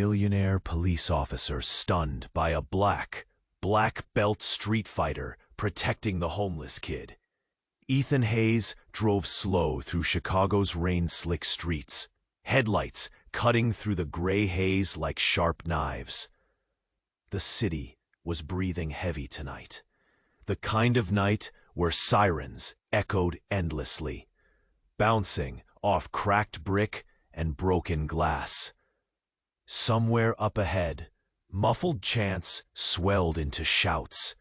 millionaire police officer stunned by a black belt street fighter protecting the homeless kid. Ethan Hayes drove slow through Chicago's rain-slick streets, headlights cutting through the gray haze like sharp knives. The city was breathing heavy tonight, the kind of night where sirens echoed endlessly, bouncing off cracked brick and broken glass. Somewhere up ahead, muffled chants swelled into shouts,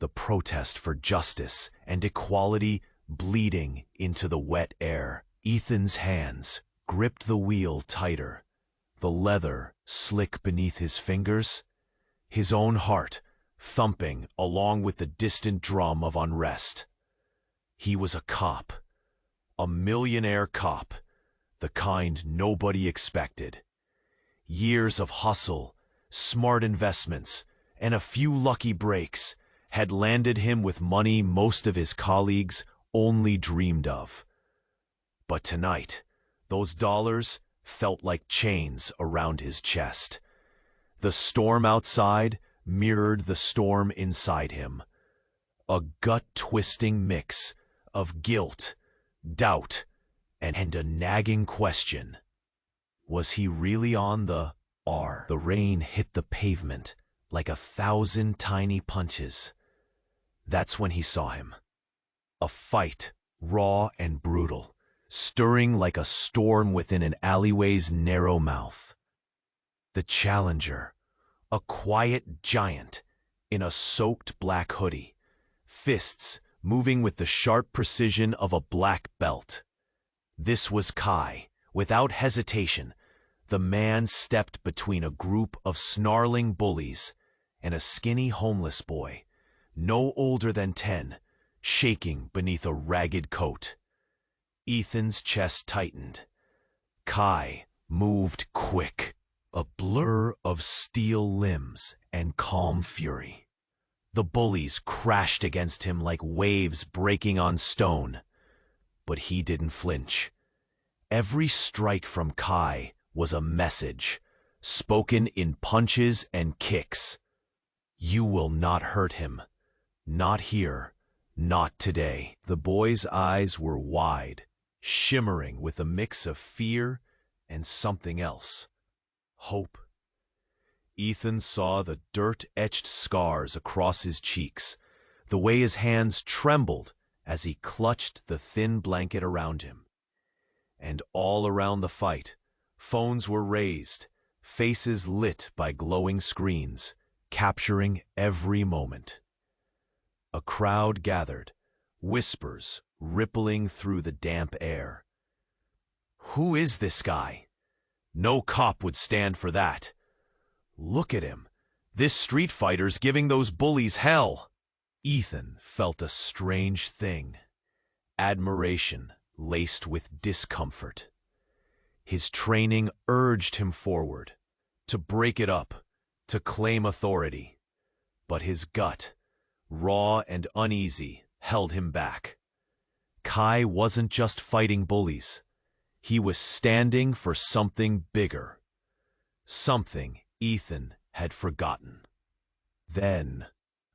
the protest for justice and equality bleeding into the wet air. Ethan's hands gripped the wheel tighter, the leather slick beneath his fingers, his own heart thumping along with the distant drum of unrest. He was a cop, a millionaire cop, the kind nobody expected. Years of hustle, smart investments, and a few lucky breaks had landed him with money most of his colleagues only dreamed of. But tonight, those dollars felt like chains around his chest. The storm outside mirrored the storm inside him, a gut-twisting mix of guilt, doubt, and a nagging question. Was he really on the R? The rain hit the pavement like 1,000 tiny punches. That's when he saw him. A fight, raw and brutal, stirring like a storm within an alleyway's narrow mouth. The challenger, a quiet giant in a soaked black hoodie, fists moving with the sharp precision of a black belt. This was Kai. Without hesitation, the man stepped between a group of snarling bullies and a skinny homeless boy, no older than 10, shaking beneath a ragged coat. Ethan's chest tightened. Kai moved quick, a blur of steel limbs and calm fury. The bullies crashed against him like waves breaking on stone, but he didn't flinch. Every strike from Kai was a message, spoken in punches and kicks. You will not hurt him. Not here. Not today. The boy's eyes were wide, shimmering with a mix of fear and something else. Hope. Ethan saw the dirt-etched scars across his cheeks, the way his hands trembled as he clutched the thin blanket around him. And all around the fight, phones were raised, faces lit by glowing screens, capturing every moment. A crowd gathered, whispers rippling through the damp air. Who is this guy? No cop would stand for that. Look at him. This street fighter's giving those bullies hell. Ethan felt a strange thing. Admiration laced with discomfort. His training urged him forward, to break it up, to claim authority. But his gut, raw and uneasy, held him back. Kai wasn't just fighting bullies. He was standing for something bigger. Something Ethan had forgotten. Then,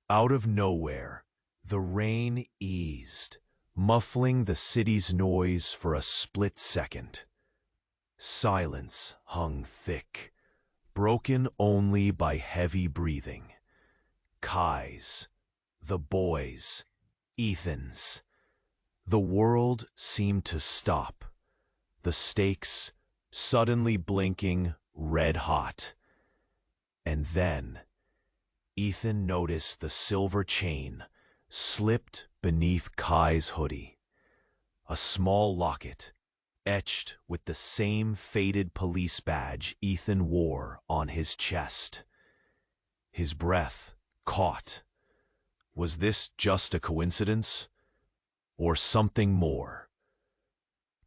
out of nowhere, the rain eased, muffling the city's noise for a split second. Silence hung thick, broken only by heavy breathing. Kai's, the boys', Ethan's. The world seemed to stop, the stakes suddenly blinking red-hot. And then, Ethan noticed the silver chain slipped beneath Kai's hoodie. A small locket, etched with the same faded police badge Ethan wore on his chest. His breath caught. Was this just a coincidence? Or something more?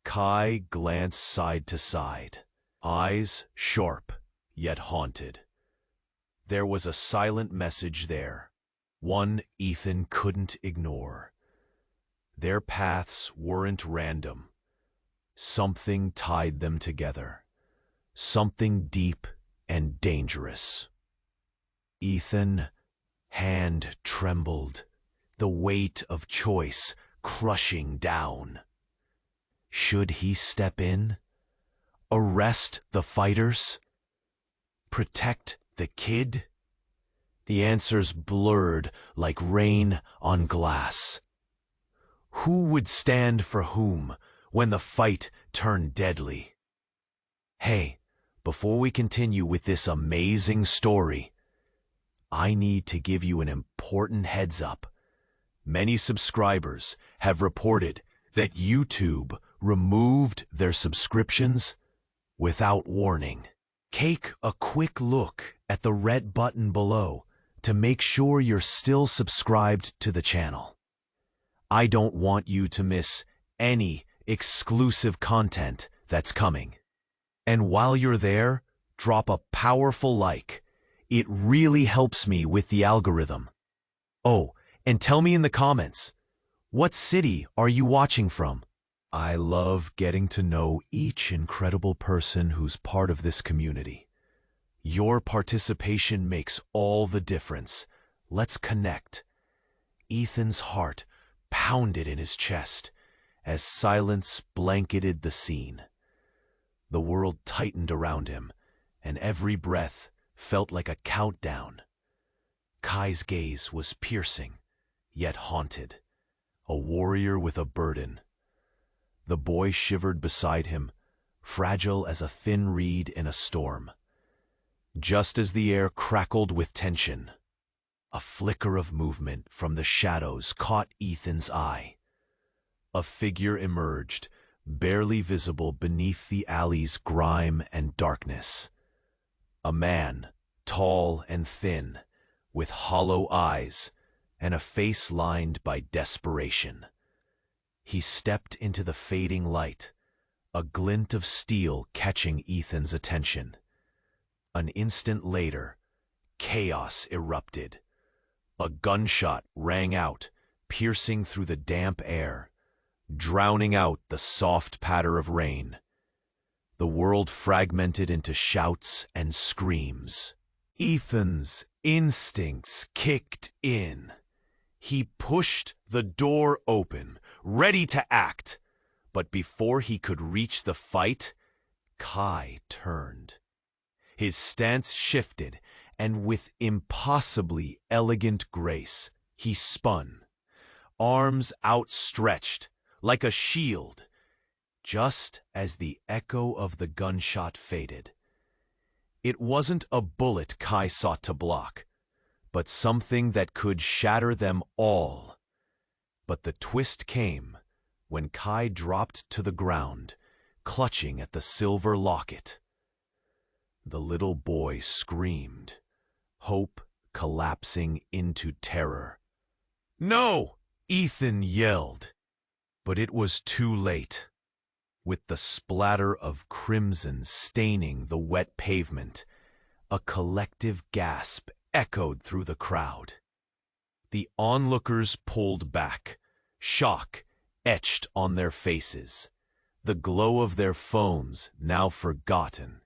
Kai glanced side to side, eyes sharp yet haunted. There was a silent message there, one Ethan couldn't ignore. Their paths weren't random. Something tied them together. Something deep and dangerous. Ethan, hand trembled, the weight of choice crushing down. Should he step in? Arrest the fighters? Protect the kid? The answers blurred like rain on glass. Who would stand for whom when the fight turned deadly? Hey, before we continue with this amazing story, I need to give you an important heads up. Many subscribers have reported that YouTube removed their subscriptions without warning. Take a quick look at the red button below to make sure you're still subscribed to the channel. I don't want you to miss any exclusive content that's coming. And while you're there, drop a powerful like. It really helps me with the algorithm. Oh, and tell me in the comments, what city are you watching from? I love getting to know each incredible person who's part of this community. Your participation makes all the difference. Let's connect. Ethan's heart pounded in his chest as silence blanketed the scene. The world tightened around him, and every breath felt like a countdown. Kai's gaze was piercing, yet haunted, a warrior with a burden. The boy shivered beside him, fragile as a thin reed in a storm. Just as the air crackled with tension, a flicker of movement from the shadows caught Ethan's eye. A figure emerged, barely visible beneath the alley's grime and darkness. A man, tall and thin, with hollow eyes and a face lined by desperation. He stepped into the fading light, a glint of steel catching Ethan's attention. An instant later, chaos erupted. A gunshot rang out, piercing through the damp air, drowning out the soft patter of rain. The world fragmented into shouts and screams. Ethan's instincts kicked in. He pushed the door open, ready to act. But before he could reach the fight, Kai turned. His stance shifted, and with impossibly elegant grace, he spun, arms outstretched, like a shield, just as the echo of the gunshot faded. It wasn't a bullet Kai sought to block, but something that could shatter them all. But the twist came when Kai dropped to the ground, clutching at the silver locket. The little boy screamed, hope collapsing into terror. "No!" Ethan yelled. But it was too late. With the splatter of crimson staining the wet pavement, a collective gasp echoed through the crowd. The onlookers pulled back, shock etched on their faces, the glow of their phones now forgotten,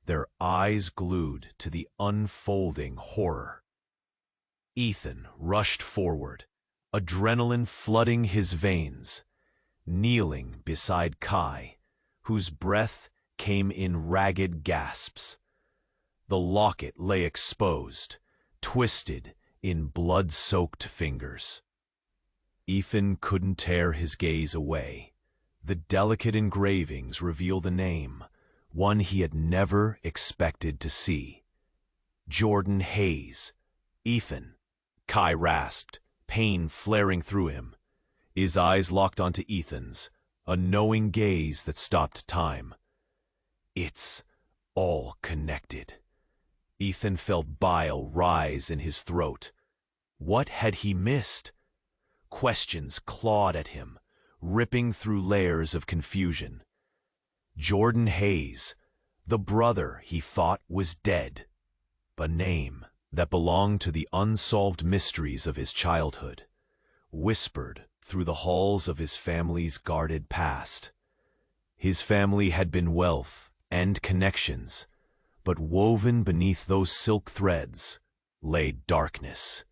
their eyes glued to the unfolding horror. Ethan rushed forward, adrenaline flooding his veins, kneeling beside Kai, whose breath came in ragged gasps. The locket lay exposed, twisted in blood-soaked fingers. Ethan couldn't tear his gaze away. The delicate engravings revealed a name, one he had never expected to see. Jordan Hayes. "Ethan," Kai rasped, pain flaring through him. His eyes locked onto Ethan's, a knowing gaze that stopped time. It's all connected. Ethan felt bile rise in his throat. What had he missed? Questions clawed at him, ripping through layers of confusion. Jordan Hayes, the brother he thought was dead. A name that belonged to the unsolved mysteries of his childhood, whispered through the halls of his family's guarded past. His family had been wealth and connections, but woven beneath those silk threads lay darkness.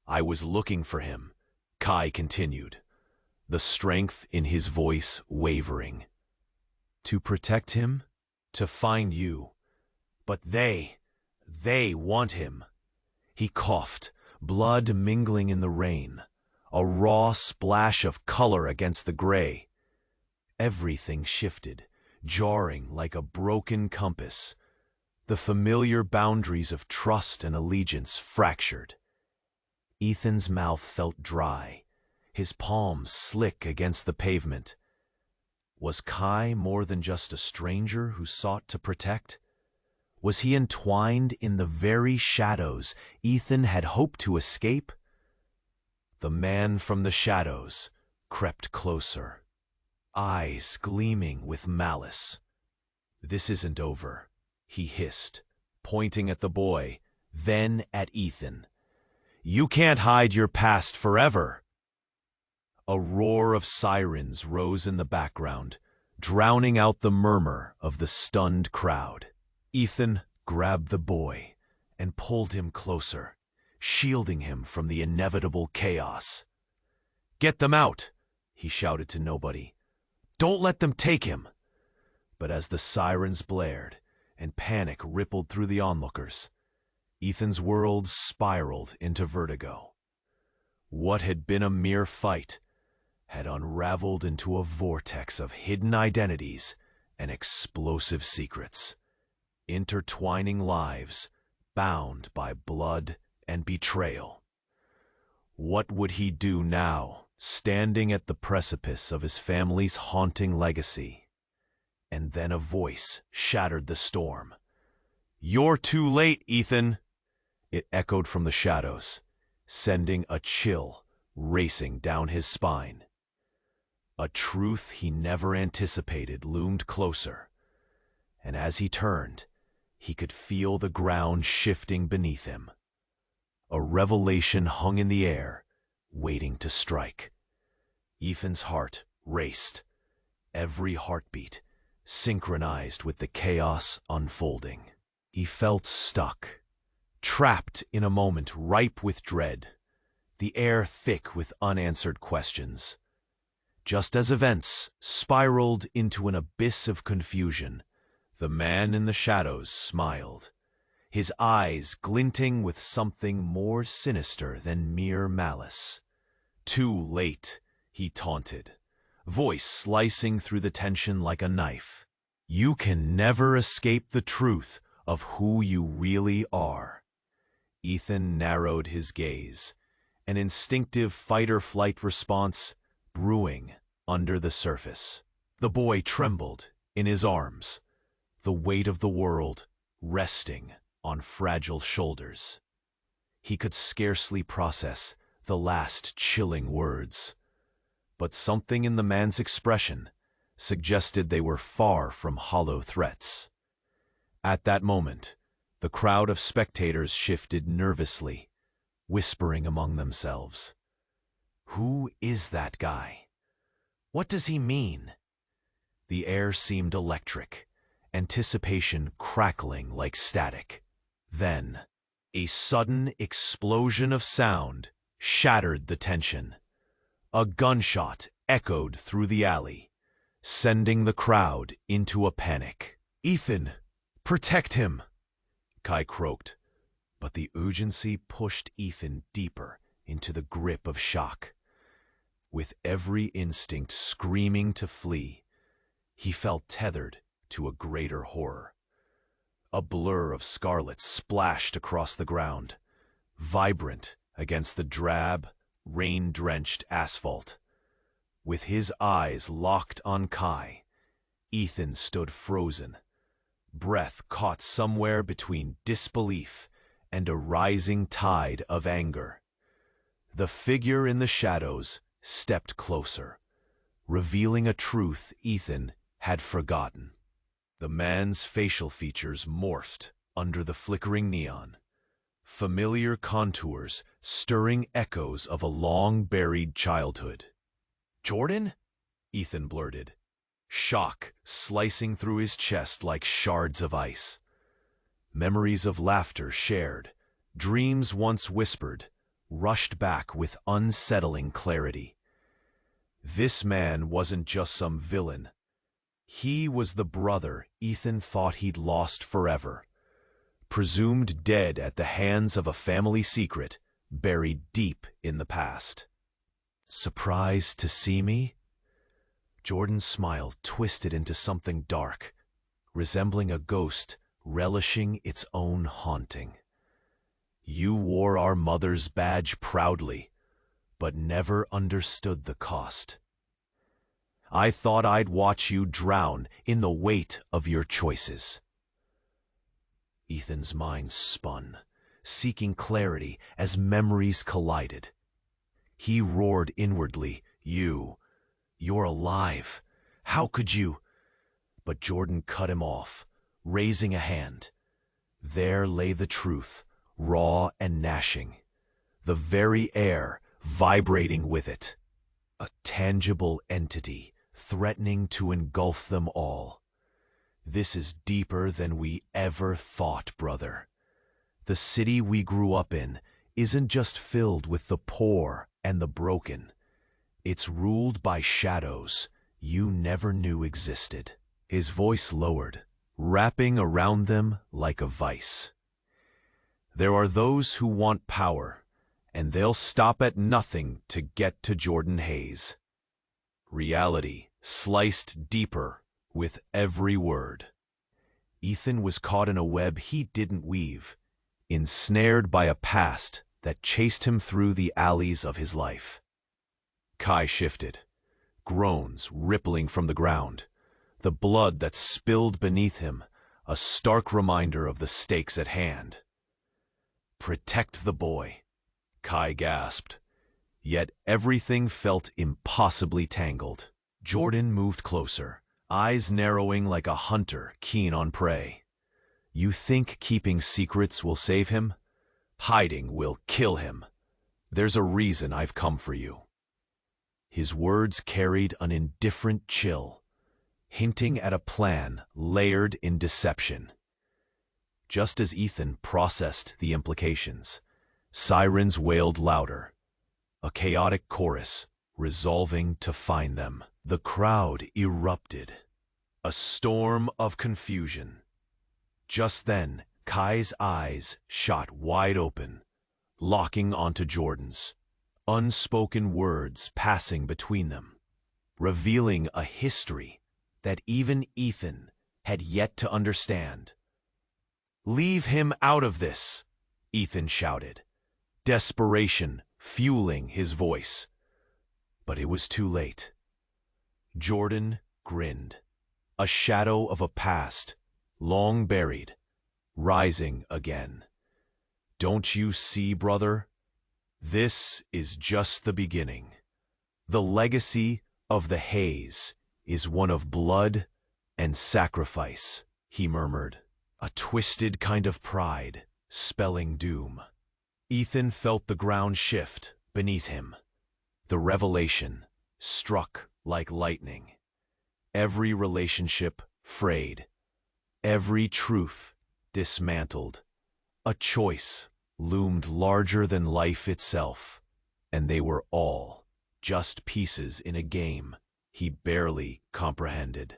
"I was looking for him," Kai continued, the strength in his voice wavering. "To protect him, to find you. But they want him." He coughed, blood mingling in the rain, a raw splash of color against the gray. Everything shifted, jarring like a broken compass. The familiar boundaries of trust and allegiance fractured. Ethan's mouth felt dry, his palms slick against the pavement. Was Kai more than just a stranger who sought to protect? Was he entwined in the very shadows Ethan had hoped to escape? The man from the shadows crept closer, eyes gleaming with malice. "This isn't over," he hissed, pointing at the boy, then at Ethan. "You can't hide your past forever." A roar of sirens rose in the background, drowning out the murmur of the stunned crowd. Ethan grabbed the boy and pulled him closer, shielding him from the inevitable chaos. "Get them out," he shouted to nobody. "Don't let them take him." But as the sirens blared and panic rippled through the onlookers, Ethan's world spiraled into vertigo. What had been a mere fight had unraveled into a vortex of hidden identities and explosive secrets, intertwining lives bound by blood and betrayal. What would he do now, standing at the precipice of his family's haunting legacy? And then a voice shattered the storm. "You're too late, Ethan!" It echoed from the shadows, sending a chill racing down his spine. A truth he never anticipated loomed closer, and as he turned, he could feel the ground shifting beneath him. A revelation hung in the air, waiting to strike. Ethan's heart raced, every heartbeat synchronized with the chaos unfolding. He felt stuck, trapped in a moment ripe with dread, the air thick with unanswered questions. Just as events spiraled into an abyss of confusion, the man in the shadows smiled, his eyes glinting with something more sinister than mere malice. "Too late," he taunted, voice slicing through the tension like a knife. "You can never escape the truth of who you really are." Ethan narrowed his gaze, an instinctive fight-or-flight response brewing under the surface. The boy trembled in his arms, the weight of the world resting on fragile shoulders. He could scarcely process the last chilling words, but something in the man's expression suggested they were far from hollow threats. At that moment, the crowd of spectators shifted nervously, whispering among themselves. "Who is that guy? What does he mean?" The air seemed electric, anticipation crackling like static. Then, a sudden explosion of sound shattered the tension. A gunshot echoed through the alley, sending the crowd into a panic. "Ethan, protect him!" Kai croaked, but the urgency pushed Ethan deeper into the grip of shock. With every instinct screaming to flee, he felt tethered to a greater horror. A blur of scarlet splashed across the ground, vibrant against the drab, rain-drenched asphalt. With his eyes locked on Kai, Ethan stood frozen, breath caught somewhere between disbelief and a rising tide of anger. The figure in the shadows stepped closer, revealing a truth Ethan had forgotten. The man's facial features morphed under the flickering neon, familiar contours stirring echoes of a long-buried childhood. "Jordan?" Ethan blurted, shock slicing through his chest like shards of ice. Memories of laughter shared, dreams once whispered, rushed back with unsettling clarity. This man wasn't just some villain. He was the brother Ethan thought he'd lost forever, presumed dead at the hands of a family secret buried deep in the past. Surprised to see me? Jordan's smile twisted into something dark, resembling a ghost relishing its own haunting. You wore our mother's badge proudly, but never understood the cost. I thought I'd watch you drown in the weight of your choices. Ethan's mind spun, seeking clarity as memories collided. He roared inwardly, You're alive. How could you? But Jordan cut him off, raising a hand. There lay the truth, raw and gnashing, the very air vibrating with it. A tangible entity threatening to engulf them all. This is deeper than we ever thought, brother. The city we grew up in isn't just filled with the poor and the broken. It's ruled by shadows you never knew existed. His voice lowered, wrapping around them like a vice. There are those who want power, and they'll stop at nothing to get to Jordan Hayes. Reality sliced deeper with every word. Ethan was caught in a web he didn't weave, ensnared by a past that chased him through the alleys of his life. Kai shifted, groans rippling from the ground, the blood that spilled beneath him, a stark reminder of the stakes at hand. Protect the boy, Kai gasped, yet everything felt impossibly tangled. Jordan moved closer, eyes narrowing like a hunter keen on prey. You think keeping secrets will save him? Hiding will kill him. There's a reason I've come for you. His words carried an indifferent chill, hinting at a plan layered in deception. Just as Ethan processed the implications, sirens wailed louder, a chaotic chorus resolving to find them. The crowd erupted, a storm of confusion. Just then, Kai's eyes shot wide open, locking onto Jordan's, unspoken words passing between them, revealing a history that even Ethan had yet to understand. "Leave him out of this," Ethan shouted, desperation fueling his voice. But it was too late. Jordan grinned, a shadow of a past, long buried, rising again. "Don't you see, brother? This is just the beginning. The legacy of the Hayes is one of blood and sacrifice," he murmured, a twisted kind of pride, spelling doom. Ethan felt the ground shift beneath him. The revelation struck like lightning. Every relationship frayed, every truth dismantled. A choice loomed larger than life itself, and they were all just pieces in a game he barely comprehended.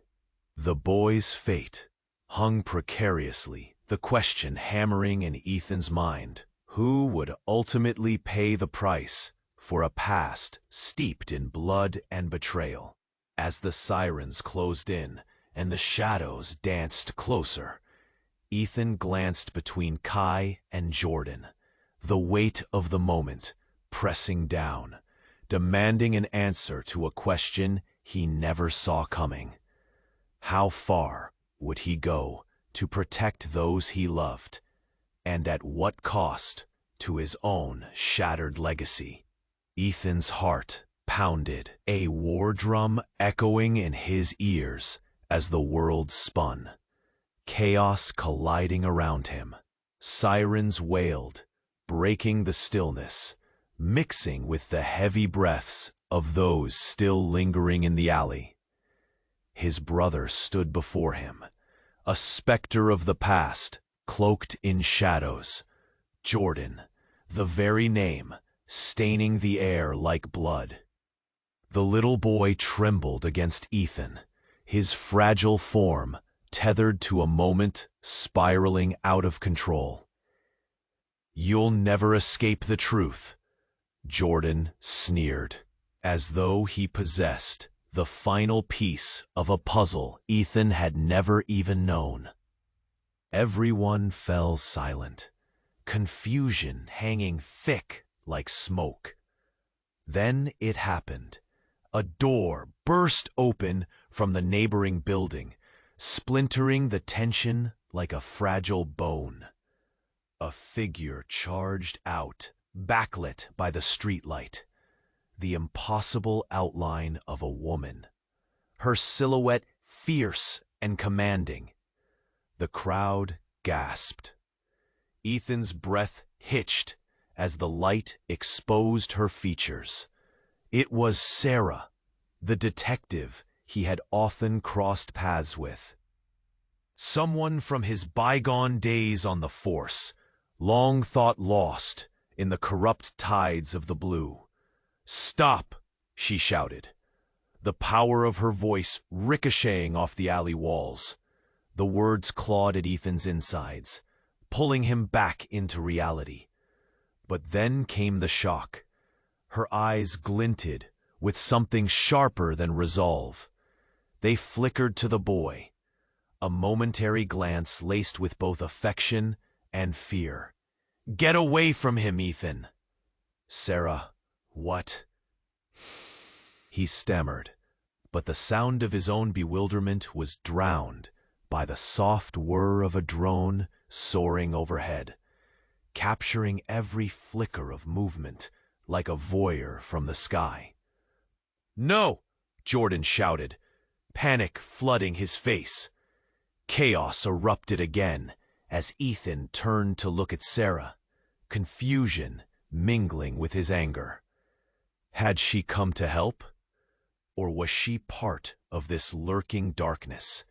The boy's fate hung precariously, the question hammering in Ethan's mind: who would ultimately pay the price for a past steeped in blood and betrayal? As the sirens closed in and the shadows danced closer, Ethan glanced between Kai and Jordan, the weight of the moment pressing down, demanding an answer to a question he never saw coming. How far would he go to protect those he loved, and at what cost to his own shattered legacy? Ethan's heart pounded, a war drum echoing in his ears as the world spun. Chaos colliding around him. Sirens wailed, breaking the stillness, mixing with the heavy breaths of those still lingering in the alley. His brother stood before him, a specter of the past, cloaked in shadows. Jordan, the very name, staining the air like blood. The little boy trembled against Ethan, his fragile form tethered to a moment, spiraling out of control. "You'll never escape the truth," Jordan sneered, as though he possessed the final piece of a puzzle Ethan had never even known. Everyone fell silent, confusion hanging thick like smoke. Then it happened. A door burst open from the neighboring building, splintering the tension like a fragile bone. A figure charged out, backlit by the streetlight, the impossible outline of a woman, her silhouette fierce and commanding. The crowd gasped. Ethan's breath hitched as the light exposed her features. It was Sarah, the detective he had often crossed paths with. Someone from his bygone days on the force, long thought lost in the corrupt tides of the blue. "Stop!" she shouted, the power of her voice ricocheting off the alley walls. The words clawed at Ethan's insides, pulling him back into reality. But then came the shock. Her eyes glinted with something sharper than resolve. They flickered to the boy, a momentary glance laced with both affection and fear. "Get away from him, Ethan!" "Sarah, what?" he stammered, but the sound of his own bewilderment was drowned by the soft whir of a drone soaring overhead, capturing every flicker of movement like a voyeur from the sky. "No!" Jordan shouted, panic flooding his face. Chaos erupted again as Ethan turned to look at Sarah, confusion mingling with his anger. Had she come to help? Or was she part of this lurking darkness,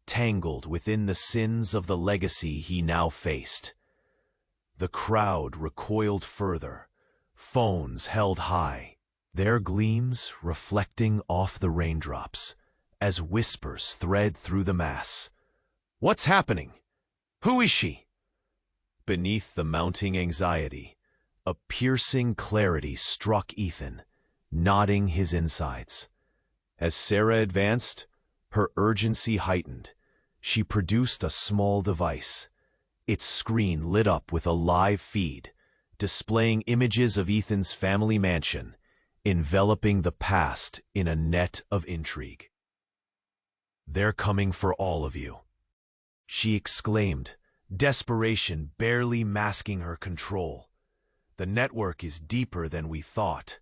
tangled within the sins of the legacy he now faced? The crowd recoiled further, phones held high, their gleams reflecting off the raindrops as whispers thread through the mass. "What's happening? Who is she?" Beneath the mounting anxiety, a piercing clarity struck Ethan, knotting his insides. As Sarah advanced, her urgency heightened. She produced a small device, its screen lit up with a live feed, displaying images of Ethan's family mansion, enveloping the past in a net of intrigue. "They're coming for all of you," she exclaimed, desperation barely masking her control. "The network is deeper than we thought."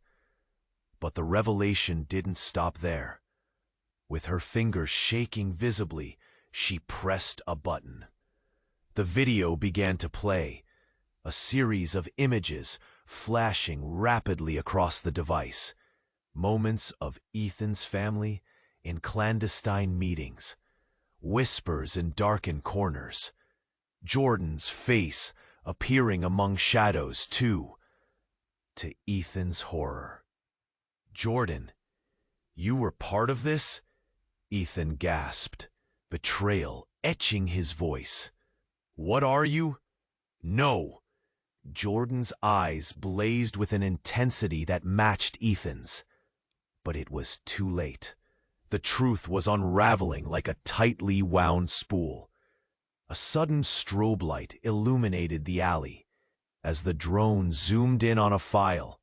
But the revelation didn't stop there. With her fingers shaking visibly, she pressed a button. The video began to play, a series of images flashing rapidly across the device. Moments of Ethan's family in clandestine meetings, whispers in darkened corners, Jordan's face appearing among shadows too. To Ethan's horror. "Jordan, you were part of this?" Ethan gasped, betrayal etching his voice. "What are you?" "No!" Jordan's eyes blazed with an intensity that matched Ethan's. But it was too late. The truth was unraveling like a tightly wound spool. A sudden strobe light illuminated the alley. As the drone zoomed in on a file,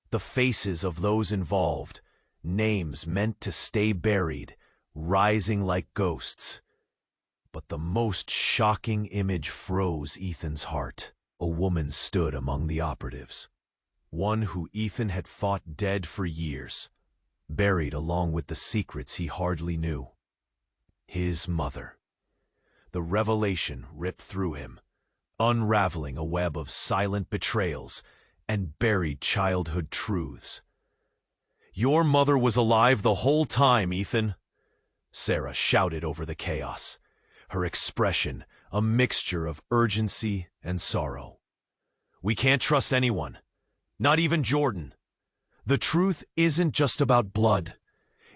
the faces of those involved, names meant to stay buried, rising like ghosts. But the most shocking image froze Ethan's heart. A woman stood among the operatives. One who Ethan had fought dead for years, buried along with the secrets he hardly knew. His mother. The revelation ripped through him, unraveling a web of silent betrayals and buried childhood truths. "Your mother was alive the whole time, Ethan," Sarah shouted over the chaos, her expression a mixture of urgency and sorrow. We can't trust anyone, not even Jordan. The truth isn't just about blood.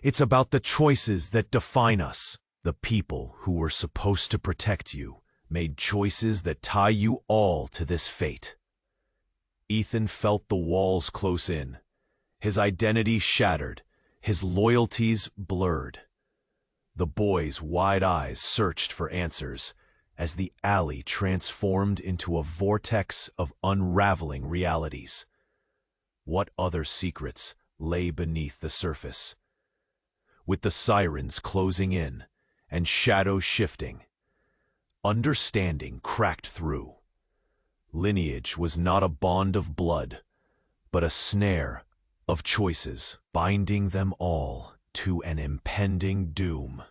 It's about the choices that define us. The people who were supposed to protect you made choices that tie you all to this fate. Ethan felt the walls close in, his identity shattered, his loyalties blurred. The boy's wide eyes searched for answers as the alley transformed into a vortex of unraveling realities. What other secrets lay beneath the surface? With the sirens closing in and shadows shifting, understanding cracked through. Lineage was not a bond of blood, but a snare of choices, binding them all to an impending doom.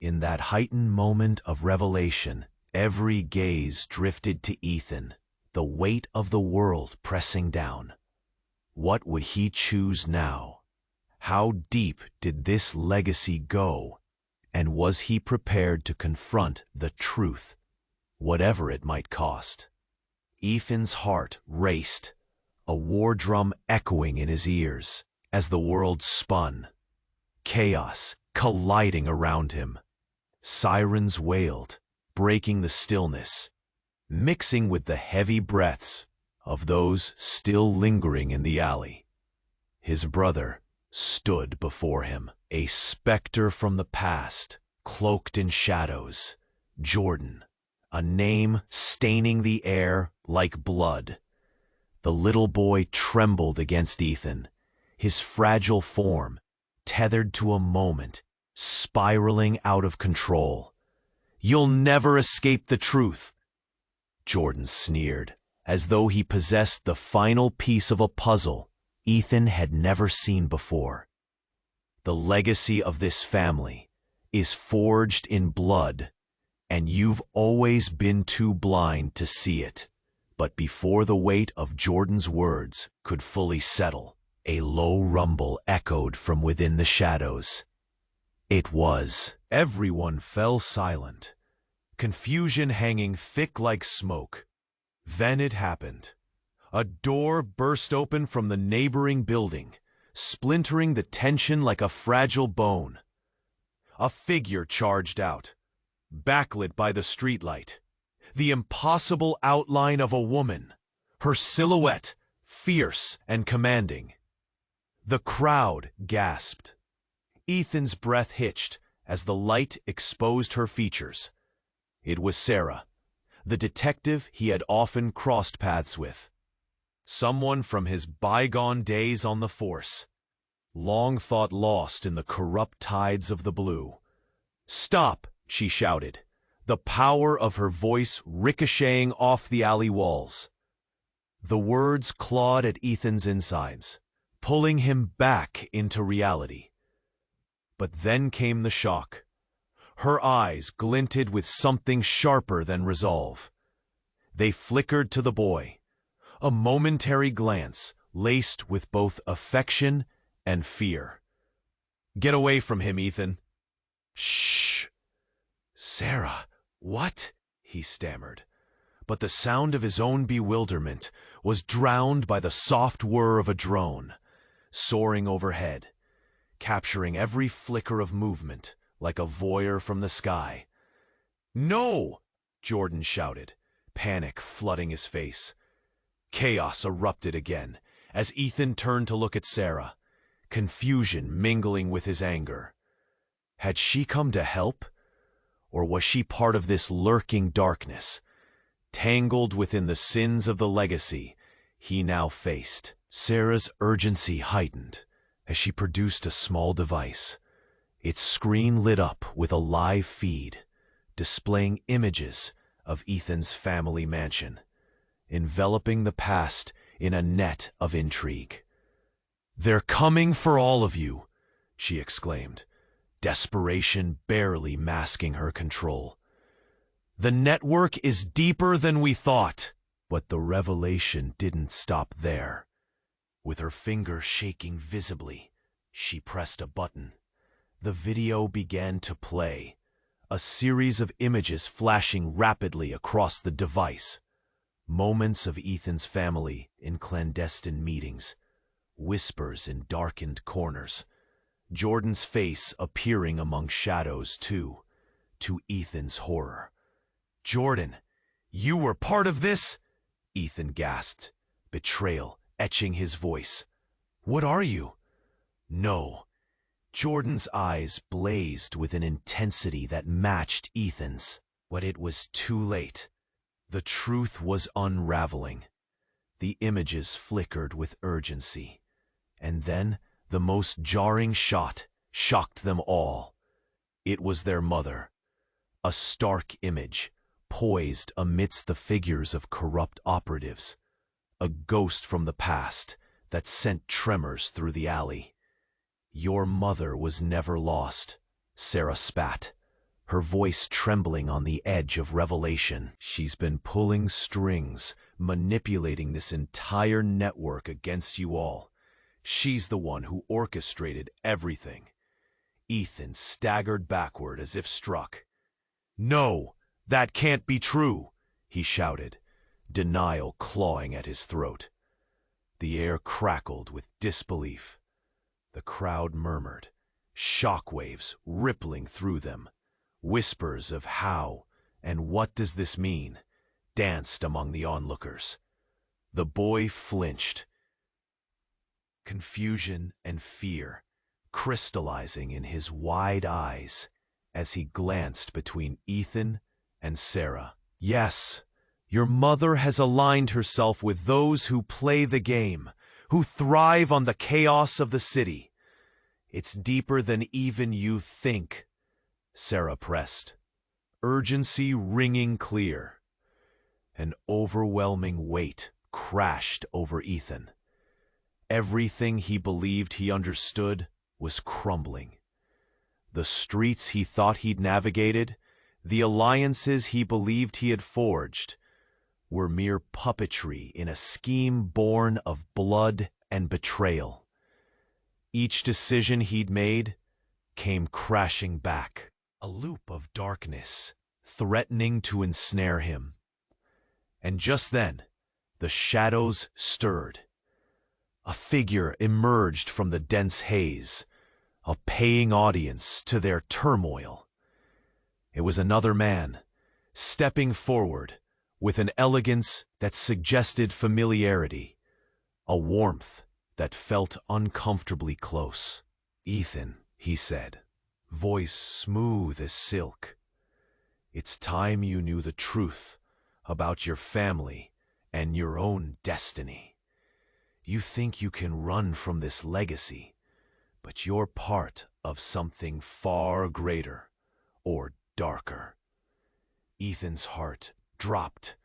In that heightened moment of revelation, every gaze drifted to Ethan, the weight of the world pressing down. What would he choose now? How deep did this legacy go? And was he prepared to confront the truth, whatever it might cost? Ethan's heart raced, a war drum echoing in his ears as the world spun, chaos colliding around him. Sirens wailed, breaking the stillness, mixing with the heavy breaths of those still lingering in the alley. His brother stood before him, a specter from the past, cloaked in shadows. Jordan, a name staining the air like blood. The little boy trembled against Ethan, his fragile form tethered to a moment, spiraling out of control. "You'll never escape the truth," Jordan sneered, as though he possessed the final piece of a puzzle Ethan had never seen before. The legacy of this family is forged in blood, and you've always been too blind to see it. But before the weight of Jordan's words could fully settle, a low rumble echoed from within the shadows. It was. Everyone fell silent, confusion hanging thick like smoke. Then it happened. A door burst open from the neighboring building, splintering the tension like a fragile bone. A figure charged out, backlit by the streetlight. The impossible outline of a woman, her silhouette fierce and commanding. The crowd gasped. Ethan's breath hitched as the light exposed her features. It was Sarah, the detective he had often crossed paths with. Someone from his bygone days on the force, long thought lost in the corrupt tides of the blue. "Stop!" she shouted, the power of her voice ricocheting off the alley walls. The words clawed at Ethan's insides, pulling him back into reality. But then came the shock. Her eyes glinted with something sharper than resolve. They flickered to the boy, a momentary glance laced with both affection and fear. "Get away from him, Ethan." "Shh." "Sarah, what?" he stammered. But the sound of his own bewilderment was drowned by the soft whir of a drone, soaring overhead, capturing every flicker of movement like a voyeur from the sky. "No!" Jordan shouted, panic flooding his face. Chaos erupted again as Ethan turned to look at Sarah, confusion mingling with his anger. Had she come to help? Or was she part of this lurking darkness, tangled within the sins of the legacy he now faced? Sarah's urgency heightened as she produced a small device. Its screen lit up with a live feed, displaying images of Ethan's family mansion, enveloping the past in a net of intrigue. "They're coming for all of you," she exclaimed, desperation barely masking her control. "The network is deeper than we thought." But the revelation didn't stop there. With her finger shaking visibly, she pressed a button. The video began to play, a series of images flashing rapidly across the device. Moments of Ethan's family in clandestine meetings, whispers in darkened corners, Jordan's face appearing among shadows too, to Ethan's horror. "Jordan, you were part of this?" Ethan gasped, betrayal etching his voice. "What are you?" "No." Jordan's eyes blazed with an intensity that matched Ethan's, but it was too late. The truth was unraveling. The images flickered with urgency. And then the most jarring shot shocked them all. It was their mother. A stark image, poised amidst the figures of corrupt operatives. A ghost from the past that sent tremors through the alley. "Your mother was never lost," Sarah spat, her voice trembling on the edge of revelation. "She's been pulling strings, manipulating this entire network against you all. She's the one who orchestrated everything." Ethan staggered backward as if struck. "No, that can't be true," he shouted, denial clawing at his throat. The air crackled with disbelief. The crowd murmured, shockwaves rippling through them. Whispers of "how" and "what does this mean" danced among the onlookers. The boy flinched, confusion and fear crystallizing in his wide eyes as he glanced between Ethan and Sarah. "Yes, your mother has aligned herself with those who play the game, who thrive on the chaos of the city. It's deeper than even you think," Sarah pressed, urgency ringing clear. An overwhelming weight crashed over Ethan. Everything he believed he understood was crumbling. The streets he thought he'd navigated, the alliances he believed he had forged, were mere puppetry in a scheme born of blood and betrayal. Each decision he'd made came crashing back, a loop of darkness threatening to ensnare him. And just then, the shadows stirred. A figure emerged from the dense haze, a paying audience to their turmoil. It was another man, stepping forward with an elegance that suggested familiarity, a warmth that felt uncomfortably close. "Ethan," he said, voice smooth as silk, "it's time you knew the truth about your family and your own destiny. You think you can run from this legacy, but you're part of something far greater, or darker." Ethan's heart dropped.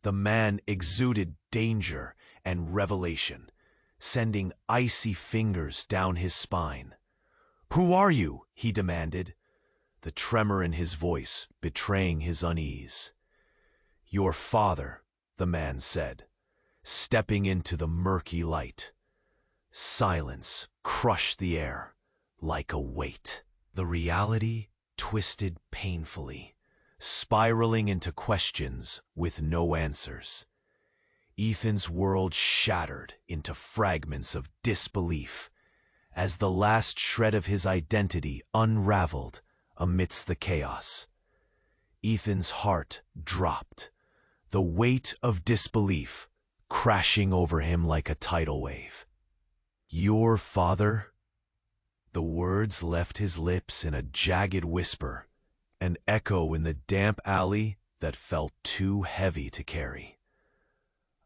The man exuded danger and revelation, sending icy fingers down his spine. "Who are you?" he demanded, the tremor in his voice betraying his unease. "Your father," the man said, stepping into the murky light. Silence crushed the air like a weight. The reality twisted painfully, spiraling into questions with no answers. Ethan's world shattered into fragments of disbelief as the last shred of his identity unraveled amidst the chaos. Ethan's heart dropped, the weight of disbelief crashing over him like a tidal wave. "Your father?" The words left his lips in a jagged whisper, an echo in the damp alley that felt too heavy to carry.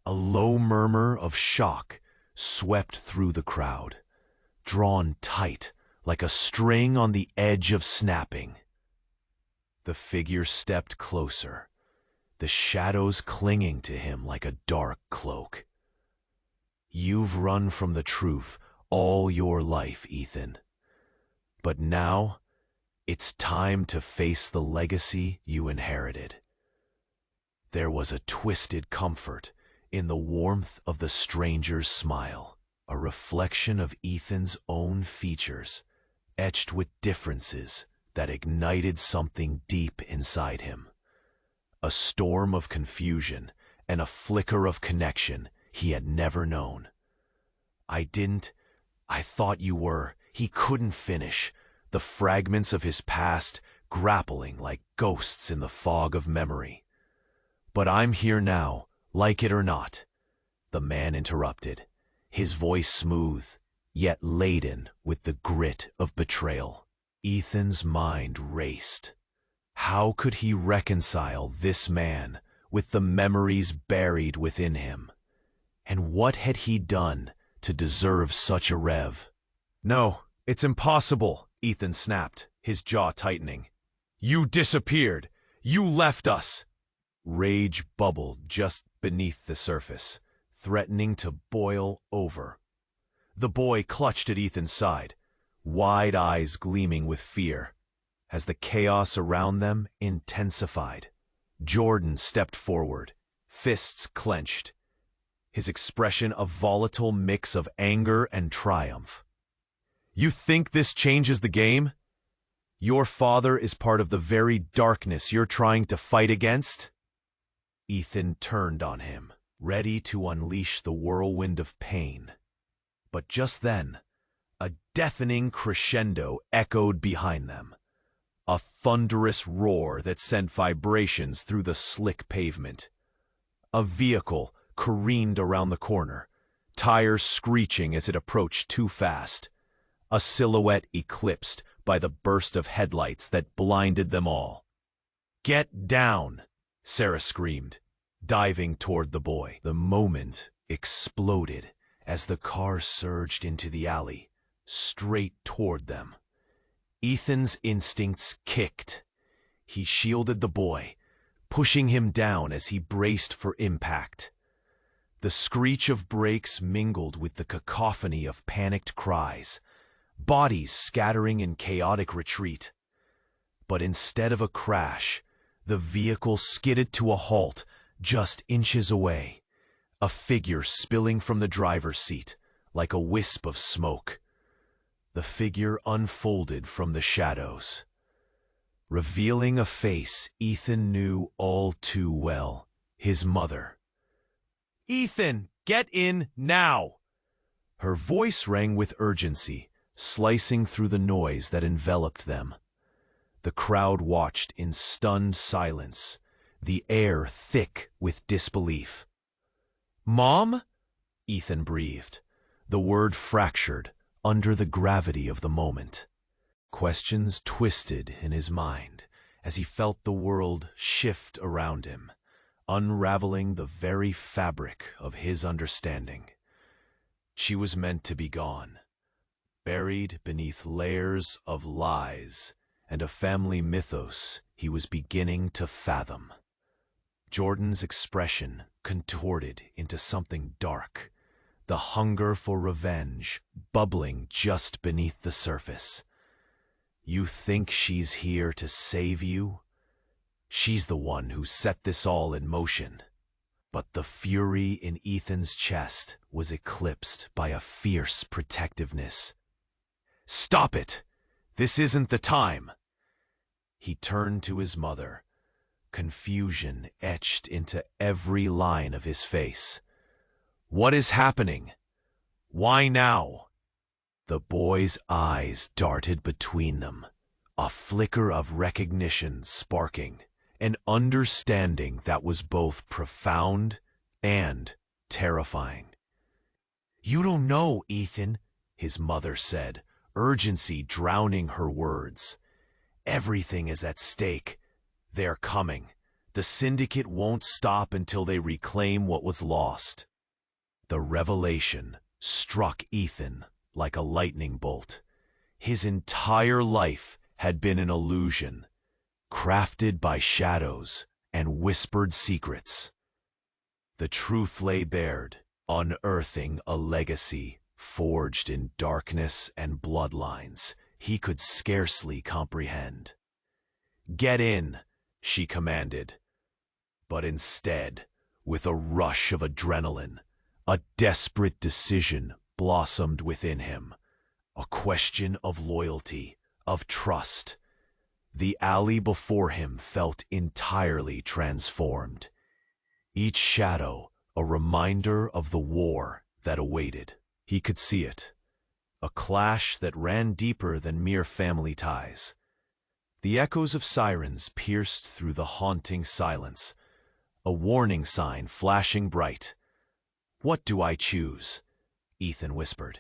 A low murmur of shock swept through the crowd, drawn tight like a string on the edge of snapping. The figure stepped closer, the shadows clinging to him like a dark cloak. "You've run from the truth all your life, Ethan. But now, it's time to face the legacy you inherited." There was a twisted comfort in the warmth of the stranger's smile, a reflection of Ethan's own features, etched with differences that ignited something deep inside him. A storm of confusion and a flicker of connection he had never known. I thought you were. He couldn't finish, the fragments of his past grappling like ghosts in the fog of memory. But I'm here now, like it or not, the man interrupted, his voice smooth, yet laden with the grit of betrayal. Ethan's mind raced. How could he reconcile this man with the memories buried within him? And what had he done to deserve such a rev? "No, it's impossible," Ethan snapped, his jaw tightening. "You disappeared. You left us." Rage bubbled just beneath the surface, threatening to boil over. The boy clutched at Ethan's side, wide eyes gleaming with fear. As the chaos around them intensified, Jordan stepped forward, fists clenched, his expression a volatile mix of anger and triumph. "You think this changes the game? Your father is part of the very darkness you're trying to fight against?" Ethan turned on him, ready to unleash the whirlwind of pain. But just then, a deafening crescendo echoed behind them. A thunderous roar that sent vibrations through the slick pavement. A vehicle careened around the corner, tires screeching as it approached too fast. A silhouette eclipsed by the burst of headlights that blinded them all. "Get down!" Sarah screamed, diving toward the boy. The moment exploded as the car surged into the alley, straight toward them. Ethan's instincts kicked. He shielded the boy, pushing him down as he braced for impact. The screech of brakes mingled with the cacophony of panicked cries, bodies scattering in chaotic retreat. But instead of a crash, the vehicle skidded to a halt just inches away, a figure spilling from the driver's seat like a wisp of smoke. The figure unfolded from the shadows, revealing a face Ethan knew all too well, his mother. "Ethan, get in now!" Her voice rang with urgency, slicing through the noise that enveloped them. The crowd watched in stunned silence, the air thick with disbelief. "Mom?" Ethan breathed, the word fractured under the gravity of the moment. Questions twisted in his mind as he felt the world shift around him, unraveling the very fabric of his understanding. She was meant to be gone, buried beneath layers of lies and a family mythos he was beginning to fathom. Jordan's expression contorted into something dark, the hunger for revenge bubbling just beneath the surface. "You think she's here to save you? She's the one who set this all in motion." But the fury in Ethan's chest was eclipsed by a fierce protectiveness. "Stop it! This isn't the time!" He turned to his mother, confusion etched into every line of his face. "What is happening? Why now?" The boy's eyes darted between them, a flicker of recognition sparking, an understanding that was both profound and terrifying. "You don't know, Ethan," his mother said, urgency drowning her words. "Everything is at stake. They're coming. The syndicate won't stop until they reclaim what was lost." The revelation struck Ethan like a lightning bolt. His entire life had been an illusion, crafted by shadows and whispered secrets. The truth lay bared, unearthing a legacy forged in darkness and bloodlines he could scarcely comprehend. "Get in," she commanded. But instead, with a rush of adrenaline, a desperate decision blossomed within him, a question of loyalty, of trust. The alley before him felt entirely transformed, each shadow a reminder of the war that awaited. He could see it, a clash that ran deeper than mere family ties. The echoes of sirens pierced through the haunting silence, a warning sign flashing bright. "What do I choose?" Ethan whispered,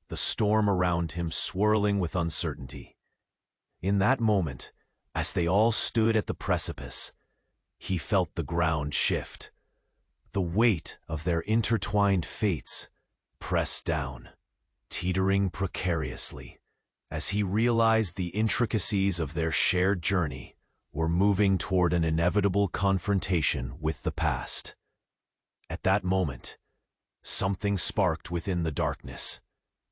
the storm around him swirling with uncertainty. In that moment, as they all stood at the precipice, he felt the ground shift, the weight of their intertwined fates press down, teetering precariously, as he realized the intricacies of their shared journey were moving toward an inevitable confrontation with the past. At that moment, something sparked within the darkness,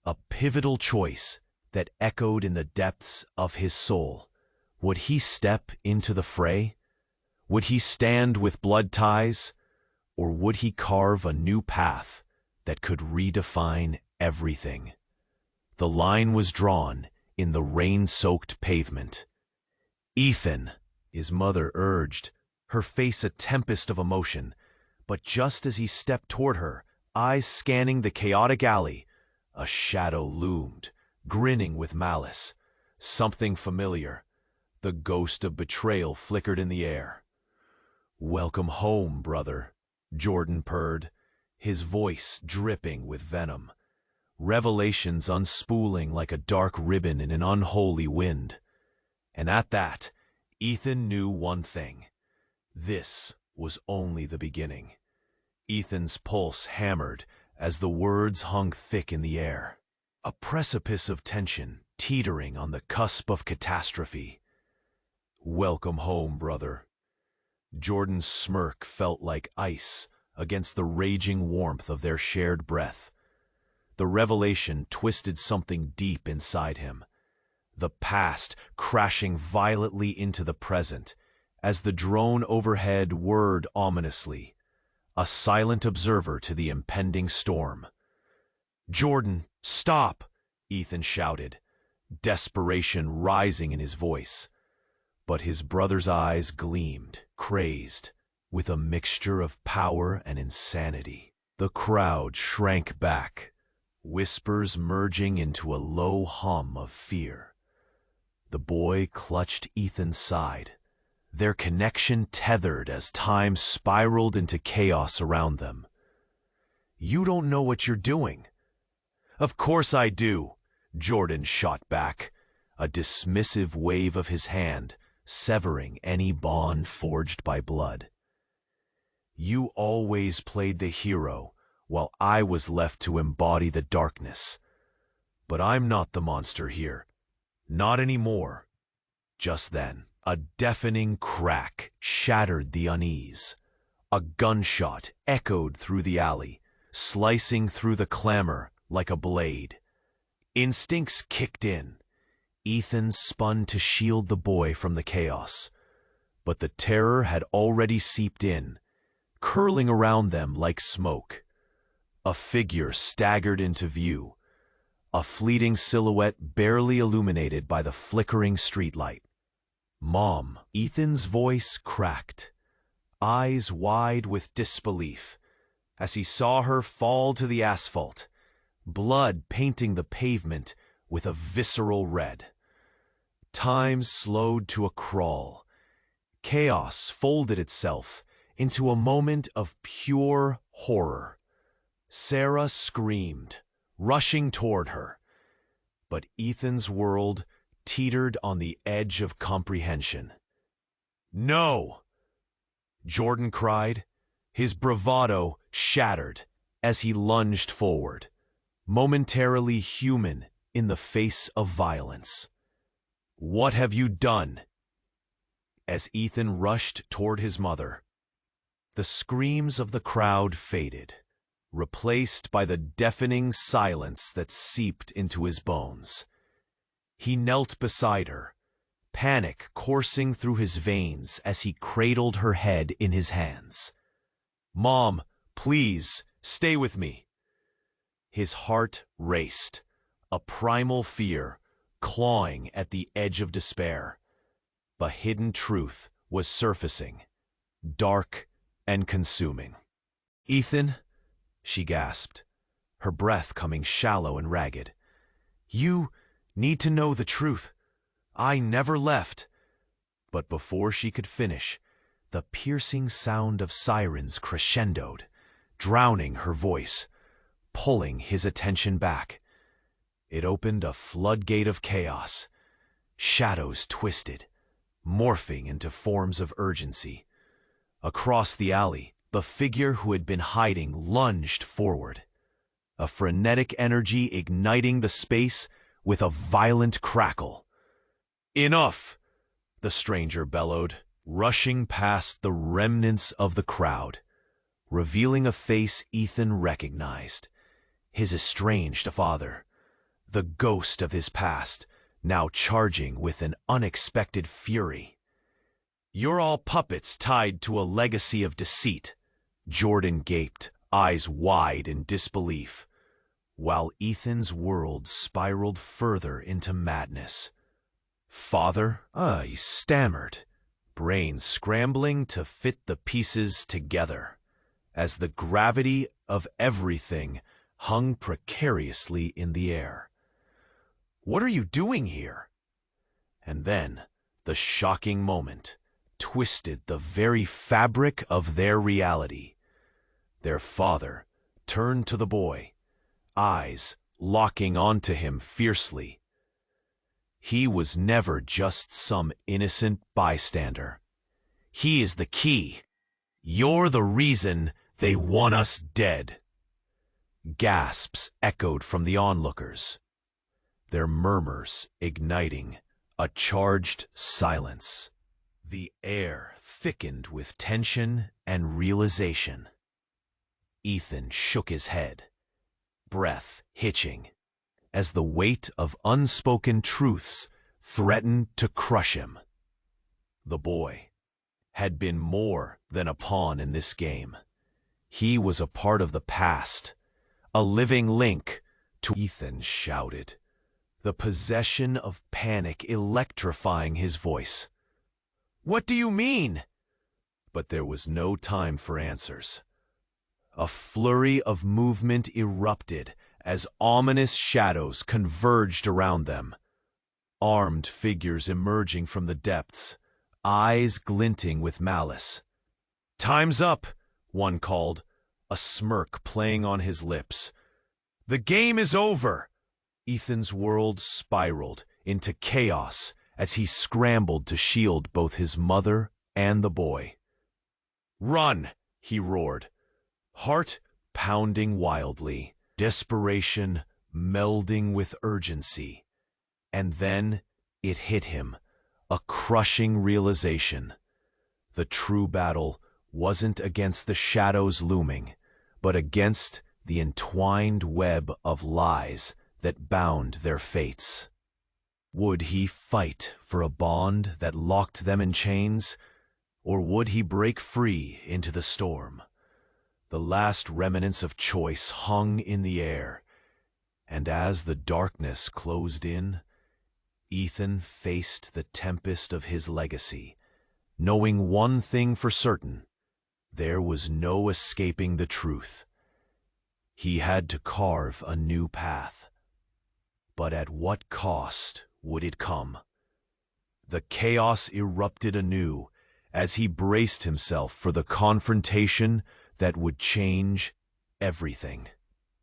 a pivotal choice that echoed in the depths of his soul. Would he step into the fray? Would he stand with blood ties? Or would he carve a new path that could redefine everything? The line was drawn in the rain-soaked pavement. "Ethan," his mother urged, her face a tempest of emotion. But just as he stepped toward her, eyes scanning the chaotic alley, a shadow loomed, grinning with malice. Something familiar. The ghost of betrayal flickered in the air. "Welcome home, brother," Jordan purred, his voice dripping with venom. Revelations unspooling like a dark ribbon in an unholy wind. And at that, Ethan knew one thing. This was only the beginning. Ethan's pulse hammered as the words hung thick in the air. A precipice of tension, teetering on the cusp of catastrophe. "Welcome home, brother." Jordan's smirk felt like ice against the raging warmth of their shared breath. The revelation twisted something deep inside him, the past crashing violently into the present as the drone overhead whirred ominously, a silent observer to the impending storm. "Jordan, stop!" Ethan shouted, desperation rising in his voice. But his brother's eyes gleamed, crazed, with a mixture of power and insanity. The crowd shrank back, whispers merging into a low hum of fear. The boy clutched Ethan's side, their connection tethered as time spiraled into chaos around them. "You don't know what you're doing." "Of course I do," Jordan shot back, a dismissive wave of his hand severing any bond forged by blood. "You always played the hero, while I was left to embody the darkness. But I'm not the monster here. Not anymore." Just then, a deafening crack shattered the unease. A gunshot echoed through the alley, slicing through the clamor like a blade. Instincts kicked in. Ethan spun to shield the boy from the chaos. But the terror had already seeped in, curling around them like smoke. A figure staggered into view, a fleeting silhouette barely illuminated by the flickering streetlight. "Mom," Ethan's voice cracked, eyes wide with disbelief, as he saw her fall to the asphalt, blood painting the pavement with a visceral red. Time slowed to a crawl. Chaos folded itself into a moment of pure horror. Sarah screamed, rushing toward her. But Ethan's world teetered on the edge of comprehension. "No!" Jordan cried, his bravado shattered as he lunged forward, momentarily human in the face of violence. "What have you done?" As Ethan rushed toward his mother, the screams of the crowd faded, replaced by the deafening silence that seeped into his bones. He knelt beside her, panic coursing through his veins as he cradled her head in his hands. "Mom, please, stay with me." His heart raced, a primal fear clawing at the edge of despair. A hidden truth was surfacing, dark and consuming. "Ethan," she gasped, her breath coming shallow and ragged. "You need to know the truth. I never left." But before she could finish, the piercing sound of sirens crescendoed, drowning her voice, pulling his attention back. It opened a floodgate of chaos. Shadows twisted, morphing into forms of urgency. Across the alley, the figure who had been hiding lunged forward, a frenetic energy igniting the space with a violent crackle. "Enough!" the stranger bellowed, rushing past the remnants of the crowd, revealing a face Ethan recognized, his estranged father, the ghost of his past, now charging with an unexpected fury. "You're all puppets tied to a legacy of deceit," Jordan gaped, eyes wide in disbelief, while Ethan's world spiraled further into madness. "Father?" He stammered, brain scrambling to fit the pieces together, as the gravity of everything hung precariously in the air. "What are you doing here?" And then, the shocking moment twisted the very fabric of their reality. Their father turned to the boy, eyes locking onto him fiercely. He was never just some innocent bystander. "He is the key. You're the reason they want us dead." Gasps echoed from the onlookers, their murmurs igniting a charged silence. The air thickened with tension and realization. Ethan shook his head, breath hitching, as the weight of unspoken truths threatened to crush him. The boy had been more than a pawn in this game. He was a part of the past, a living link to... Ethan shouted, the possession of panic electrifying his voice. "What do you mean?" But there was no time for answers. A flurry of movement erupted as ominous shadows converged around them. Armed figures emerging from the depths, eyes glinting with malice. "Time's up," one called, a smirk playing on his lips. "The game is over." Ethan's world spiraled into chaos as he scrambled to shield both his mother and the boy. "Run!" he roared, heart pounding wildly, desperation melding with urgency. And then it hit him, a crushing realization. The true battle wasn't against the shadows looming, but against the entwined web of lies that bound their fates. Would he fight for a bond that locked them in chains, or would he break free into the storm? The last remnants of choice hung in the air, and as the darkness closed in, Ethan faced the tempest of his legacy, knowing one thing for certain: there was no escaping the truth. He had to carve a new path. But at what cost would it come? The chaos erupted anew as he braced himself for the confrontation that would change everything.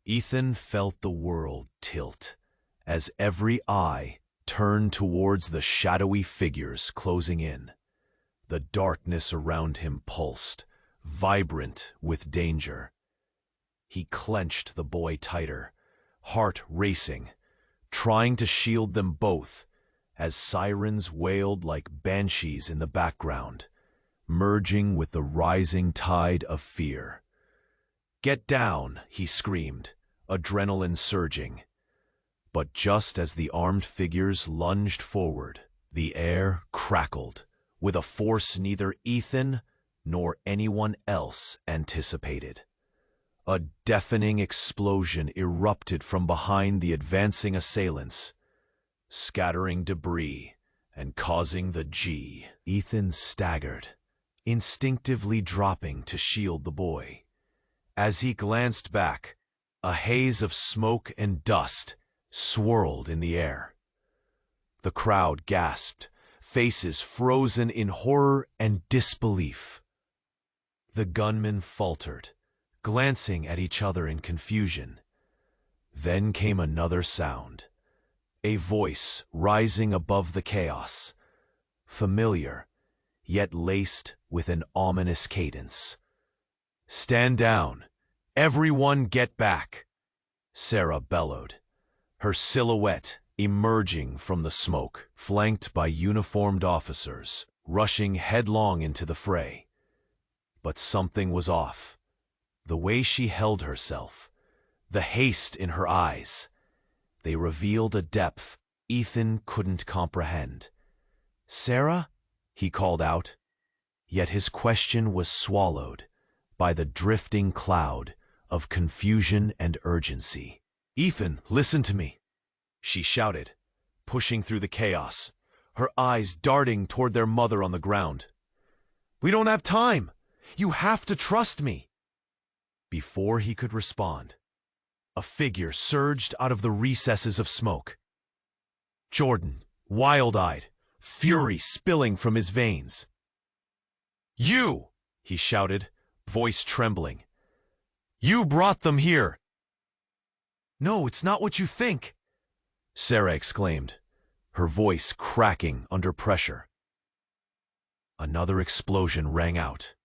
Ethan felt the world tilt as every eye turned towards the shadowy figures closing in. The darkness around him pulsed, vibrant with danger. He clenched the boy tighter, heart racing, trying to shield them both as sirens wailed like banshees in the background, merging with the rising tide of fear. "Get down," he screamed, adrenaline surging. But just as the armed figures lunged forward, the air crackled with a force neither Ethan nor anyone else anticipated. A deafening explosion erupted from behind the advancing assailants, scattering debris and causing the G. Ethan staggered, instinctively dropping to shield the boy. As he glanced back, a haze of smoke and dust swirled in the air. The crowd gasped, faces frozen in horror and disbelief. The gunmen faltered, glancing at each other in confusion. Then came another sound, a voice rising above the chaos, familiar, yet laced with an ominous cadence. "Stand down! Everyone get back!" Sarah bellowed, her silhouette emerging from the smoke, flanked by uniformed officers, rushing headlong into the fray. But something was off. The way she held herself, the haste in her eyes, they revealed a depth Ethan couldn't comprehend. "Sarah?" he called out, yet his question was swallowed by the drifting cloud of confusion and urgency. "Ethan, listen to me," she shouted, pushing through the chaos, her eyes darting toward their mother on the ground. "We don't have time! You have to trust me!" Before he could respond, a figure surged out of the recesses of smoke. Jordan, wild-eyed, fury spilling from his veins. "You!" he shouted, voice trembling. "You brought them here!" "No, it's not what you think!" Sarah exclaimed, her voice cracking under pressure. Another explosion rang out.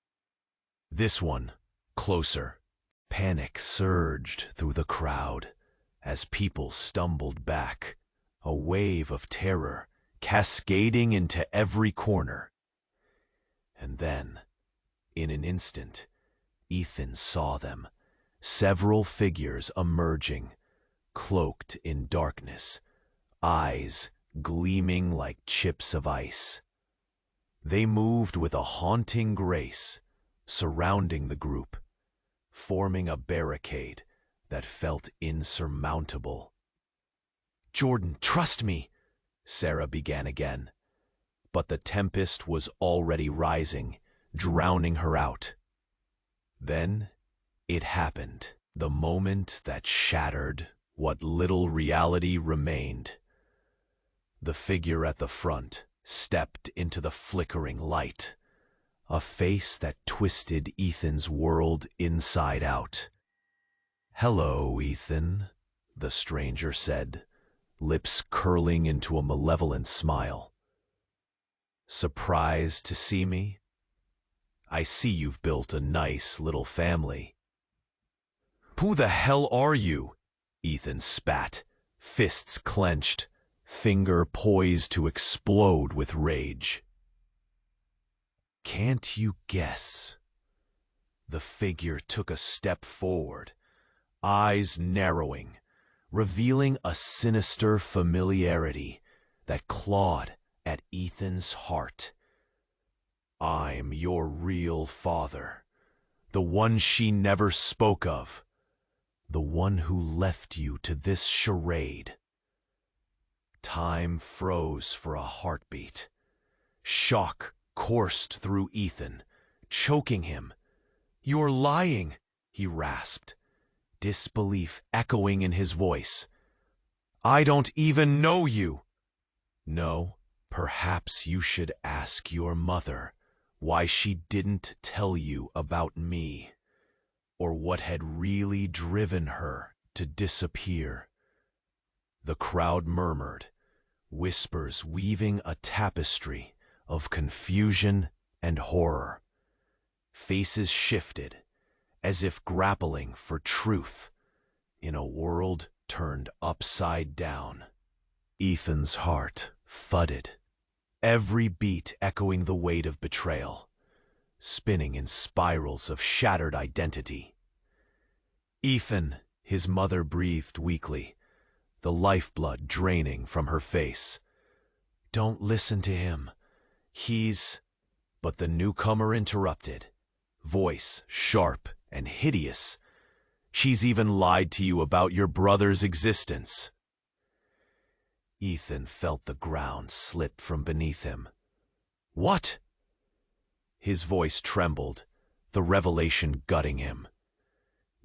This one, closer. Panic surged through the crowd as people stumbled back, a wave of terror cascading into every corner. And then, in an instant, Ethan saw them, several figures emerging, cloaked in darkness, eyes gleaming like chips of ice. They moved with a haunting grace, surrounding the group, forming a barricade that felt insurmountable. "Jordan, trust me," Sarah began again, but the tempest was already rising, drowning her out. Then it happened, the moment that shattered what little reality remained. The figure at the front stepped into the flickering light, a face that twisted Ethan's world inside out. "Hello, Ethan," the stranger said, lips curling into a malevolent smile. "Surprised to see me? I see you've built a nice little family." "Who the hell are you?" Ethan spat, fists clenched, finger poised to explode with rage. "Can't you guess?" The figure took a step forward, eyes narrowing, revealing a sinister familiarity that clawed at Ethan's heart. "I'm your real father, the one she never spoke of, the one who left you to this charade." Time froze for a heartbeat. Shock coursed through Ethan, choking him. "You're lying," he rasped, disbelief echoing in his voice. "I don't even know you." "No, perhaps you should ask your mother why she didn't tell you about me, or what had really driven her to disappear." The crowd murmured, whispers weaving a tapestry of confusion and horror. Faces shifted, as if grappling for truth in a world turned upside down. Ethan's heart thudded, every beat echoing the weight of betrayal, spinning in spirals of shattered identity. "Ethan," his mother breathed weakly, the lifeblood draining from her face. "Don't listen to him. He's—" But the newcomer interrupted, voice sharp and hideous. "She's even lied to you about your brother's existence." Ethan felt the ground slip from beneath him. "What?" His voice trembled, the revelation gutting him.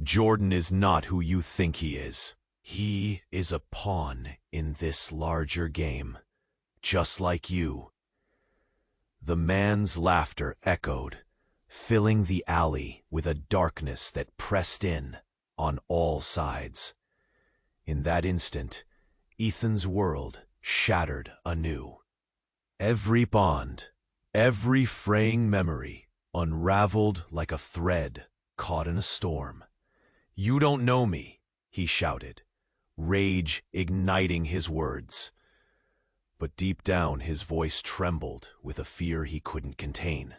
"Jordan is not who you think he is. He is a pawn in this larger game, just like you." The man's laughter echoed, filling the alley with a darkness that pressed in on all sides. In that instant, Ethan's world shattered anew. Every bond, every fraying memory, unraveled like a thread caught in a storm. "You don't know me," he shouted, rage igniting his words. But deep down his voice trembled with a fear he couldn't contain.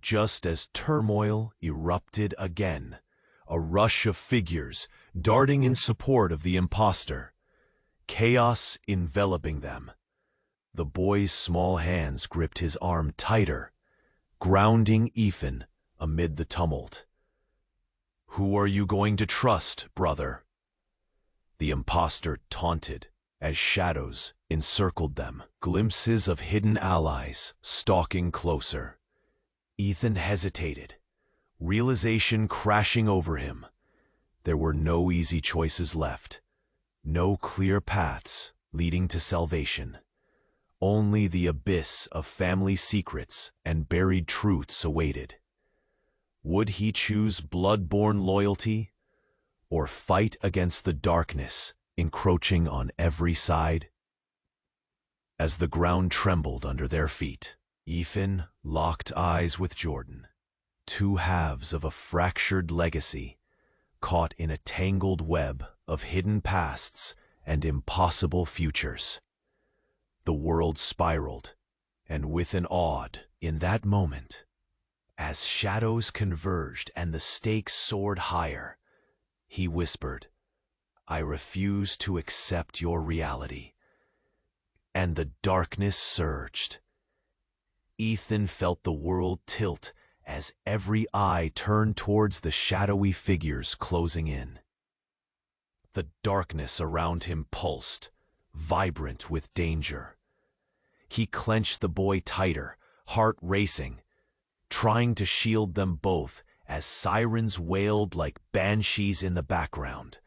Just as turmoil erupted again, a rush of figures darting in support of the imposter, chaos enveloping them. The boy's small hands gripped his arm tighter, grounding Ethan amid the tumult. "Who are you going to trust, brother?" The imposter taunted as shadows encircled them, glimpses of hidden allies stalking closer. Ethan hesitated, realization crashing over him. There were no easy choices left, no clear paths leading to salvation. Only the abyss of family secrets and buried truths awaited. Would he choose blood-born loyalty, or fight against the darkness encroaching on every side? As the ground trembled under their feet, Ethan locked eyes with Jordan, two halves of a fractured legacy, caught in a tangled web of hidden pasts and impossible futures. The world spiraled, and with an awed in that moment, as shadows converged and the stakes soared higher, he whispered, "I refuse to accept your reality." And the darkness surged. Ethan felt the world tilt as every eye turned towards the shadowy figures closing in. The darkness around him pulsed, vibrant with danger. He clenched the boy tighter, heart racing, trying to shield them both as sirens wailed like banshees in the background,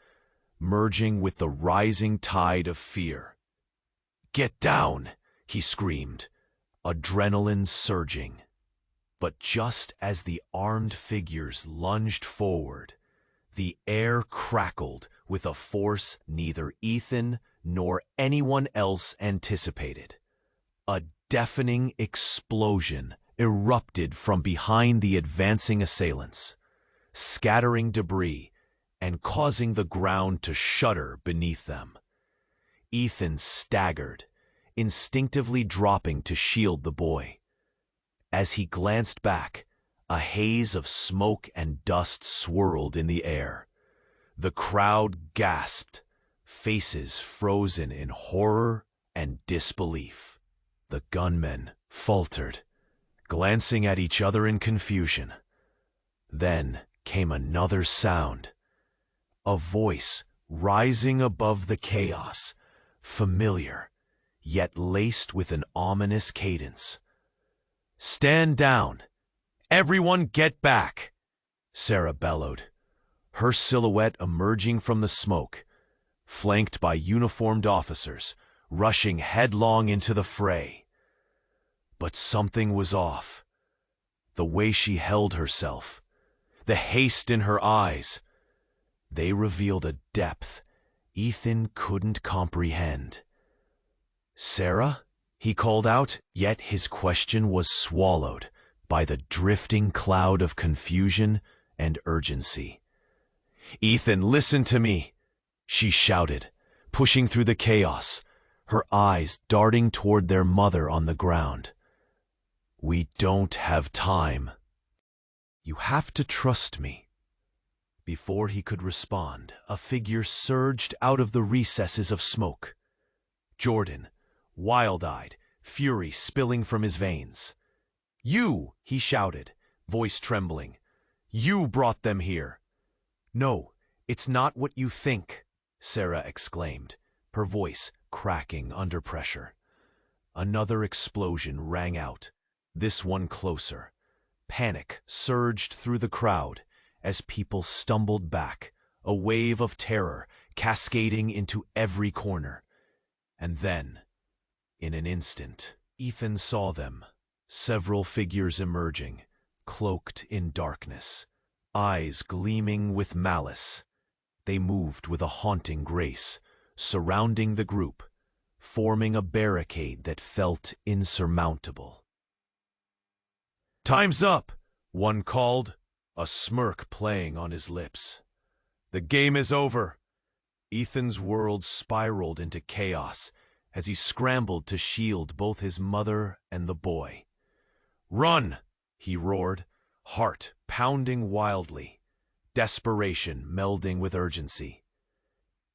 merging with the rising tide of fear. "Get down!" he screamed, adrenaline surging. But just as the armed figures lunged forward, the air crackled with a force neither Ethan nor anyone else anticipated. A deafening explosion erupted from behind the advancing assailants, scattering debris and causing the ground to shudder beneath them. Ethan staggered, instinctively dropping to shield the boy. As he glanced back, a haze of smoke and dust swirled in the air. The crowd gasped, faces frozen in horror and disbelief. The gunmen faltered, glancing at each other in confusion. Then came another sound, a voice rising above the chaos, familiar, yet laced with an ominous cadence. "Stand down! Everyone get back!" Sarah bellowed, her silhouette emerging from the smoke, flanked by uniformed officers, rushing headlong into the fray. But something was off. The way she held herself, the haste in her eyes, they revealed a depth Ethan couldn't comprehend. "Sarah?" he called out, yet his question was swallowed by the drifting cloud of confusion and urgency. "Ethan, listen to me!" she shouted, pushing through the chaos, her eyes darting toward their mother on the ground. "We don't have time. You have to trust me." Before he could respond, a figure surged out of the recesses of smoke. Jordan, wild-eyed, fury spilling from his veins. "You!" he shouted, voice trembling. "You brought them here." "No, it's not what you think," Sarah exclaimed, her voice cracking under pressure. Another explosion rang out, this one closer. Panic surged through the crowd as people stumbled back, a wave of terror cascading into every corner. And then, in an instant, Ethan saw them, several figures emerging, cloaked in darkness, eyes gleaming with malice. They moved with a haunting grace, surrounding the group, forming a barricade that felt insurmountable. "Time's up," one called, a smirk playing on his lips. "The game is over." Ethan's world spiraled into chaos as he scrambled to shield both his mother and the boy. "Run!" he roared, heart pounding wildly, desperation melding with urgency.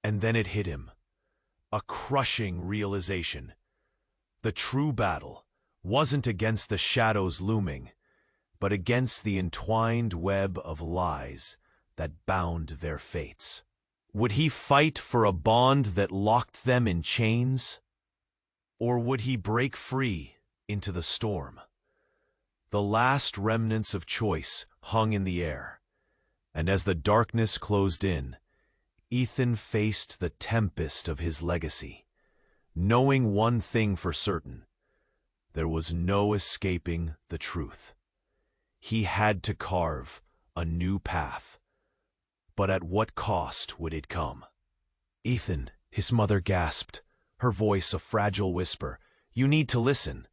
And then it hit him, a crushing realization. The true battle wasn't against the shadows looming, but against the entwined web of lies that bound their fates. Would he fight for a bond that locked them in chains? Or would he break free into the storm? The last remnants of choice hung in the air, and as the darkness closed in, Ethan faced the tempest of his legacy, knowing one thing for certain: there was no escaping the truth. He had to carve a new path. But at what cost would it come? "Ethan," his mother gasped, her voice a fragile whisper, "you need to listen."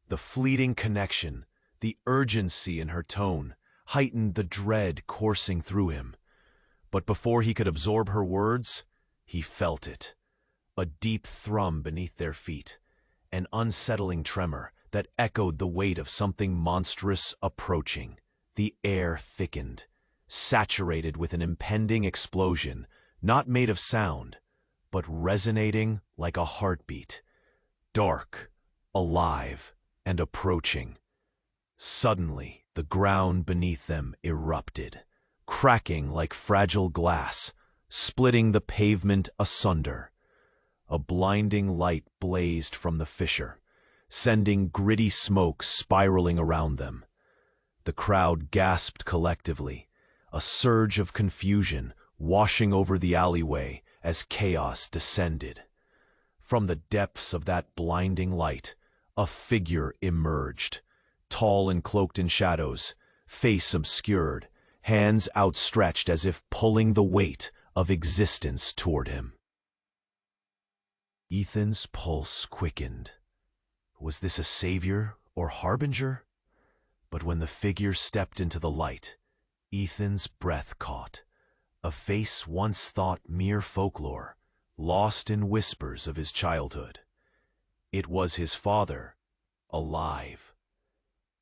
The fleeting connection, the urgency in her tone, heightened the dread coursing through him. But before he could absorb her words, he felt it. A deep thrum beneath their feet, an unsettling tremor that echoed the weight of something monstrous approaching. The air thickened, saturated with an impending explosion, not made of sound, but resonating like a heartbeat. Dark, alive, and approaching. Suddenly, the ground beneath them erupted, cracking like fragile glass, splitting the pavement asunder. A blinding light blazed from the fissure, sending gritty smoke spiraling around them. The crowd gasped collectively, a surge of confusion washing over the alleyway as chaos descended. From the depths of that blinding light, a figure emerged, tall and cloaked in shadows, face obscured, hands outstretched as if pulling the weight of existence toward him. Ethan's pulse quickened. Was this a savior or harbinger? But when the figure stepped into the light, Ethan's breath caught. A face once thought mere folklore, lost in whispers of his childhood. It was his father, alive.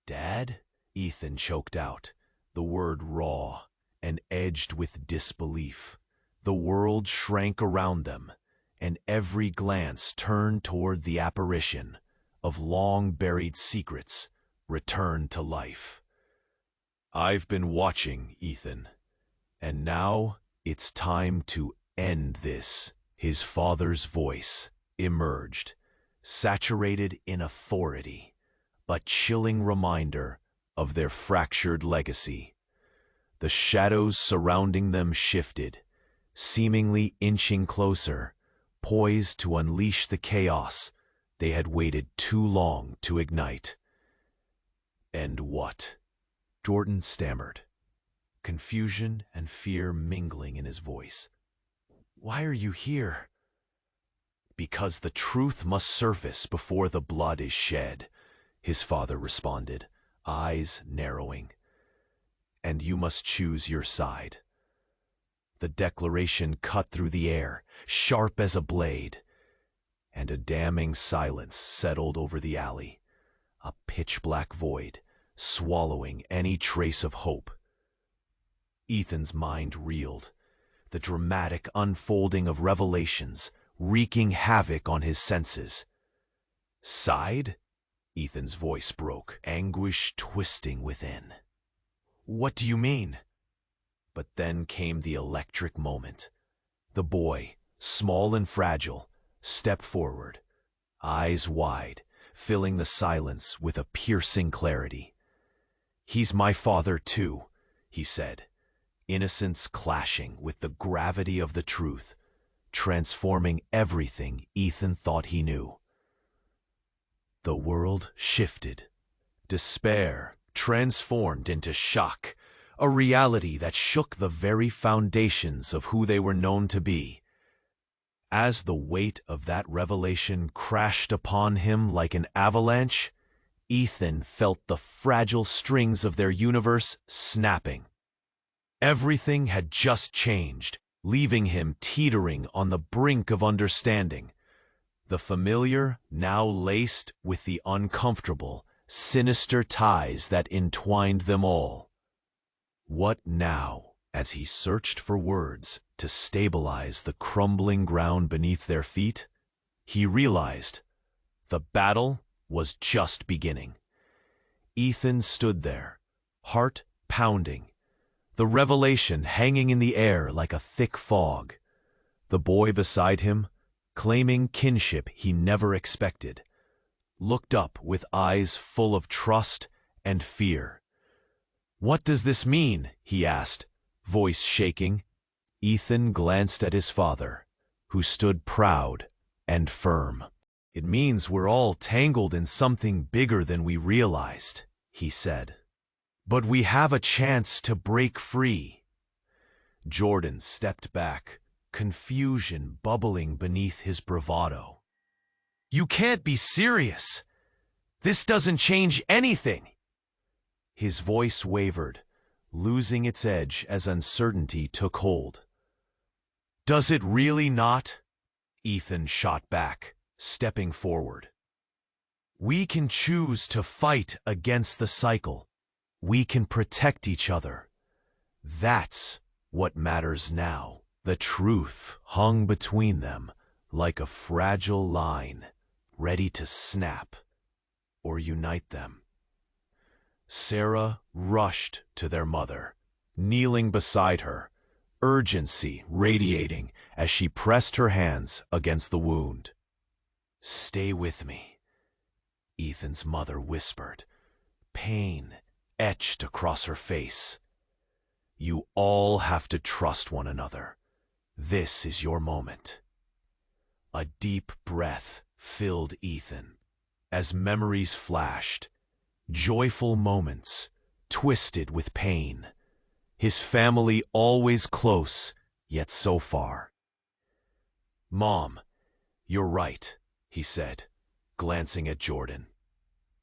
"Dad?" Ethan choked out, the word raw and edged with disbelief. The world shrank around them, and every glance turned toward the apparition of long-buried secrets returned to life. "I've been watching, Ethan, and now it's time to end this." His father's voice emerged, saturated in authority, a chilling reminder of their fractured legacy. The shadows surrounding them shifted, seemingly inching closer, poised to unleash the chaos they had waited too long to ignite. "And what?" Jordan stammered, confusion and fear mingling in his voice. "Why are you here?" "Because the truth must surface before the blood is shed," his father responded, eyes narrowing. "And you must choose your side." The declaration cut through the air, sharp as a blade, and a damning silence settled over the alley, a pitch-black void, swallowing any trace of hope. Ethan's mind reeled, the dramatic unfolding of revelations wreaking havoc on his senses. "Side?" Ethan's voice broke, anguish twisting within. "What do you mean?" But then came the electric moment. The boy, small and fragile, stepped forward, eyes wide, filling the silence with a piercing clarity. "He's my father too," he said, innocence clashing with the gravity of the truth, transforming everything Ethan thought he knew. The world shifted. Despair transformed into shock, a reality that shook the very foundations of who they were known to be. As the weight of that revelation crashed upon him like an avalanche, Ethan felt the fragile strings of their universe snapping. Everything had just changed, leaving him teetering on the brink of understanding. The familiar now laced with the uncomfortable, sinister ties that entwined them all. What now, as he searched for words to stabilize the crumbling ground beneath their feet? He realized the battle was just beginning. Ethan stood there, heart pounding, the revelation hanging in the air like a thick fog. The boy beside him, claiming kinship he never expected, looked up with eyes full of trust and fear. "What does this mean?" he asked, voice shaking. Ethan glanced at his father, who stood proud and firm. "It means we're all tangled in something bigger than we realized," he said. "But we have a chance to break free." Jordan stepped back, confusion bubbling beneath his bravado. "You can't be serious! This doesn't change anything!" His voice wavered, losing its edge as uncertainty took hold. "Does it really not?" Ethan shot back, stepping forward. "We can choose to fight against the cycle. We can protect each other. That's what matters now." The truth hung between them like a fragile line, ready to snap or unite them. Sarah rushed to their mother, kneeling beside her, urgency radiating as she pressed her hands against the wound. "Stay with me," Ethan's mother whispered, pain etched across her face. "You all have to trust one another. This is your moment." A deep breath filled Ethan as memories flashed, joyful moments twisted with pain. His family always close, yet so far. "Mom, you're right," he said, glancing at Jordan.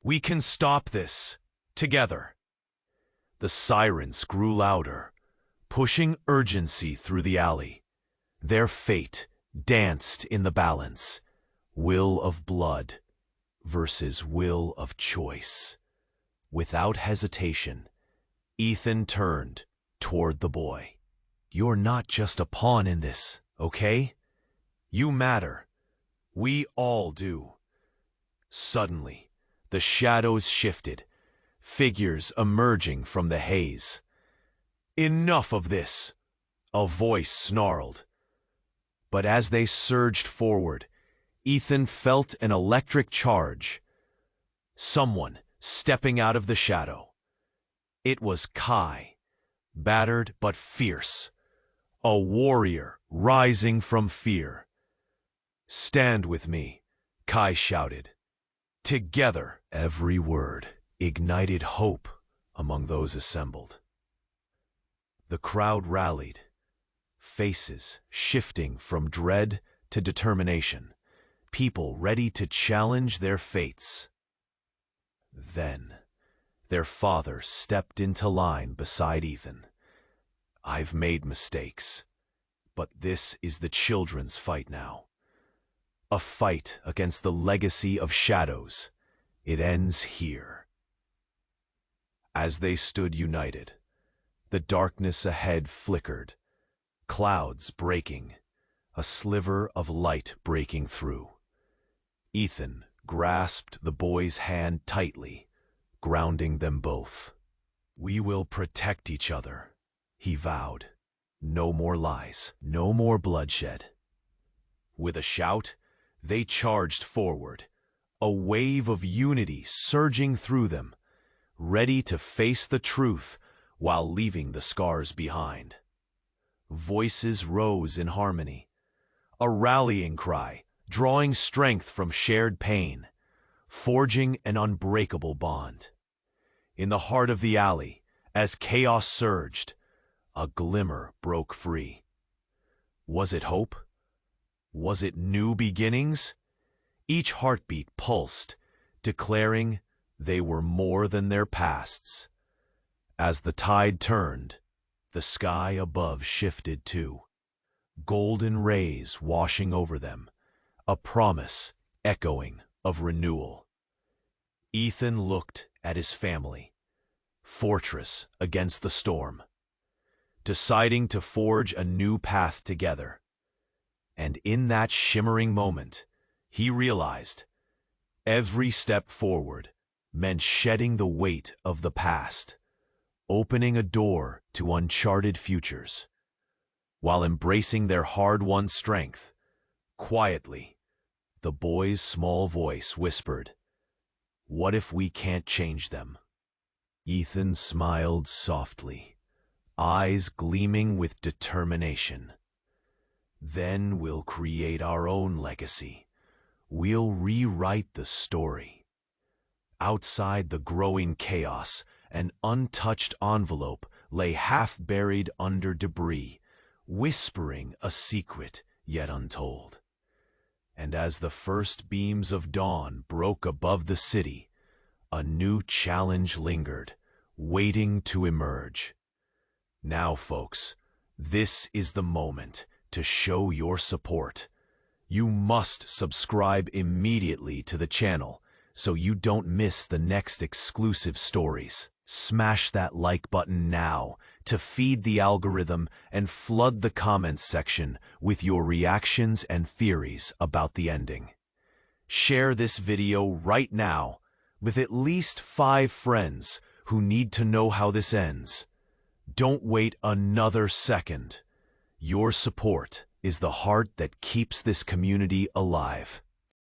"We can stop this, together." The sirens grew louder, pushing urgency through the alley. Their fate danced in the balance, will of blood versus will of choice. Without hesitation, Ethan turned toward the boy. "You're not just a pawn in this, okay? You matter. We all do." Suddenly, the shadows shifted, figures emerging from the haze. "Enough of this!" a voice snarled. But as they surged forward, Ethan felt an electric charge. Someone stepping out of the shadow. It was Kai, battered but fierce, a warrior rising from fear. "Stand with me," Kai shouted. Together, every word ignited hope among those assembled. The crowd rallied, faces shifting from dread to determination, people ready to challenge their fates. Then, their father stepped into line beside Ethan. "I've made mistakes, but this is the children's fight now. A fight against the legacy of shadows. It ends here." As they stood united, the darkness ahead flickered, clouds breaking, a sliver of light breaking through. Ethan grasped the boy's hand tightly, grounding them both. "We will protect each other," he vowed. "No more lies, no more bloodshed." With a shout, They charged forward, a wave of unity surging through them, ready to face the truth while leaving the scars behind. Voices rose in harmony, a rallying cry, drawing strength from shared pain, forging an unbreakable bond. In the heart of the alley, as chaos surged, a glimmer broke free. Was it hope? Was it new beginnings? Each heartbeat pulsed, declaring they were more than their pasts. As the tide turned, the sky above shifted too, golden rays washing over them, a promise echoing of renewal. Ethan looked at his family, fortress against the storm, deciding to forge a new path together. And in that shimmering moment, he realized every step forward meant shedding the weight of the past, opening a door to uncharted futures, while embracing their hard-won strength. Quietly, the boy's small voice whispered, "What if we can't change them?" Ethan smiled softly, eyes gleaming with determination. "Then we'll create our own legacy. We'll rewrite the story." Outside the growing chaos, an untouched envelope lay half-buried under debris, whispering a secret yet untold. And as the first beams of dawn broke above the city, a new challenge lingered, waiting to emerge. Now, folks, this is the moment to show your support. You must subscribe immediately to the channel so you don't miss the next exclusive stories. Smash that like button now to feed the algorithm and flood the comments section with your reactions and theories about the ending. Share this video right now with at least 5 friends who need to know how this ends. Don't wait another second. Your support is the heart that keeps this community alive.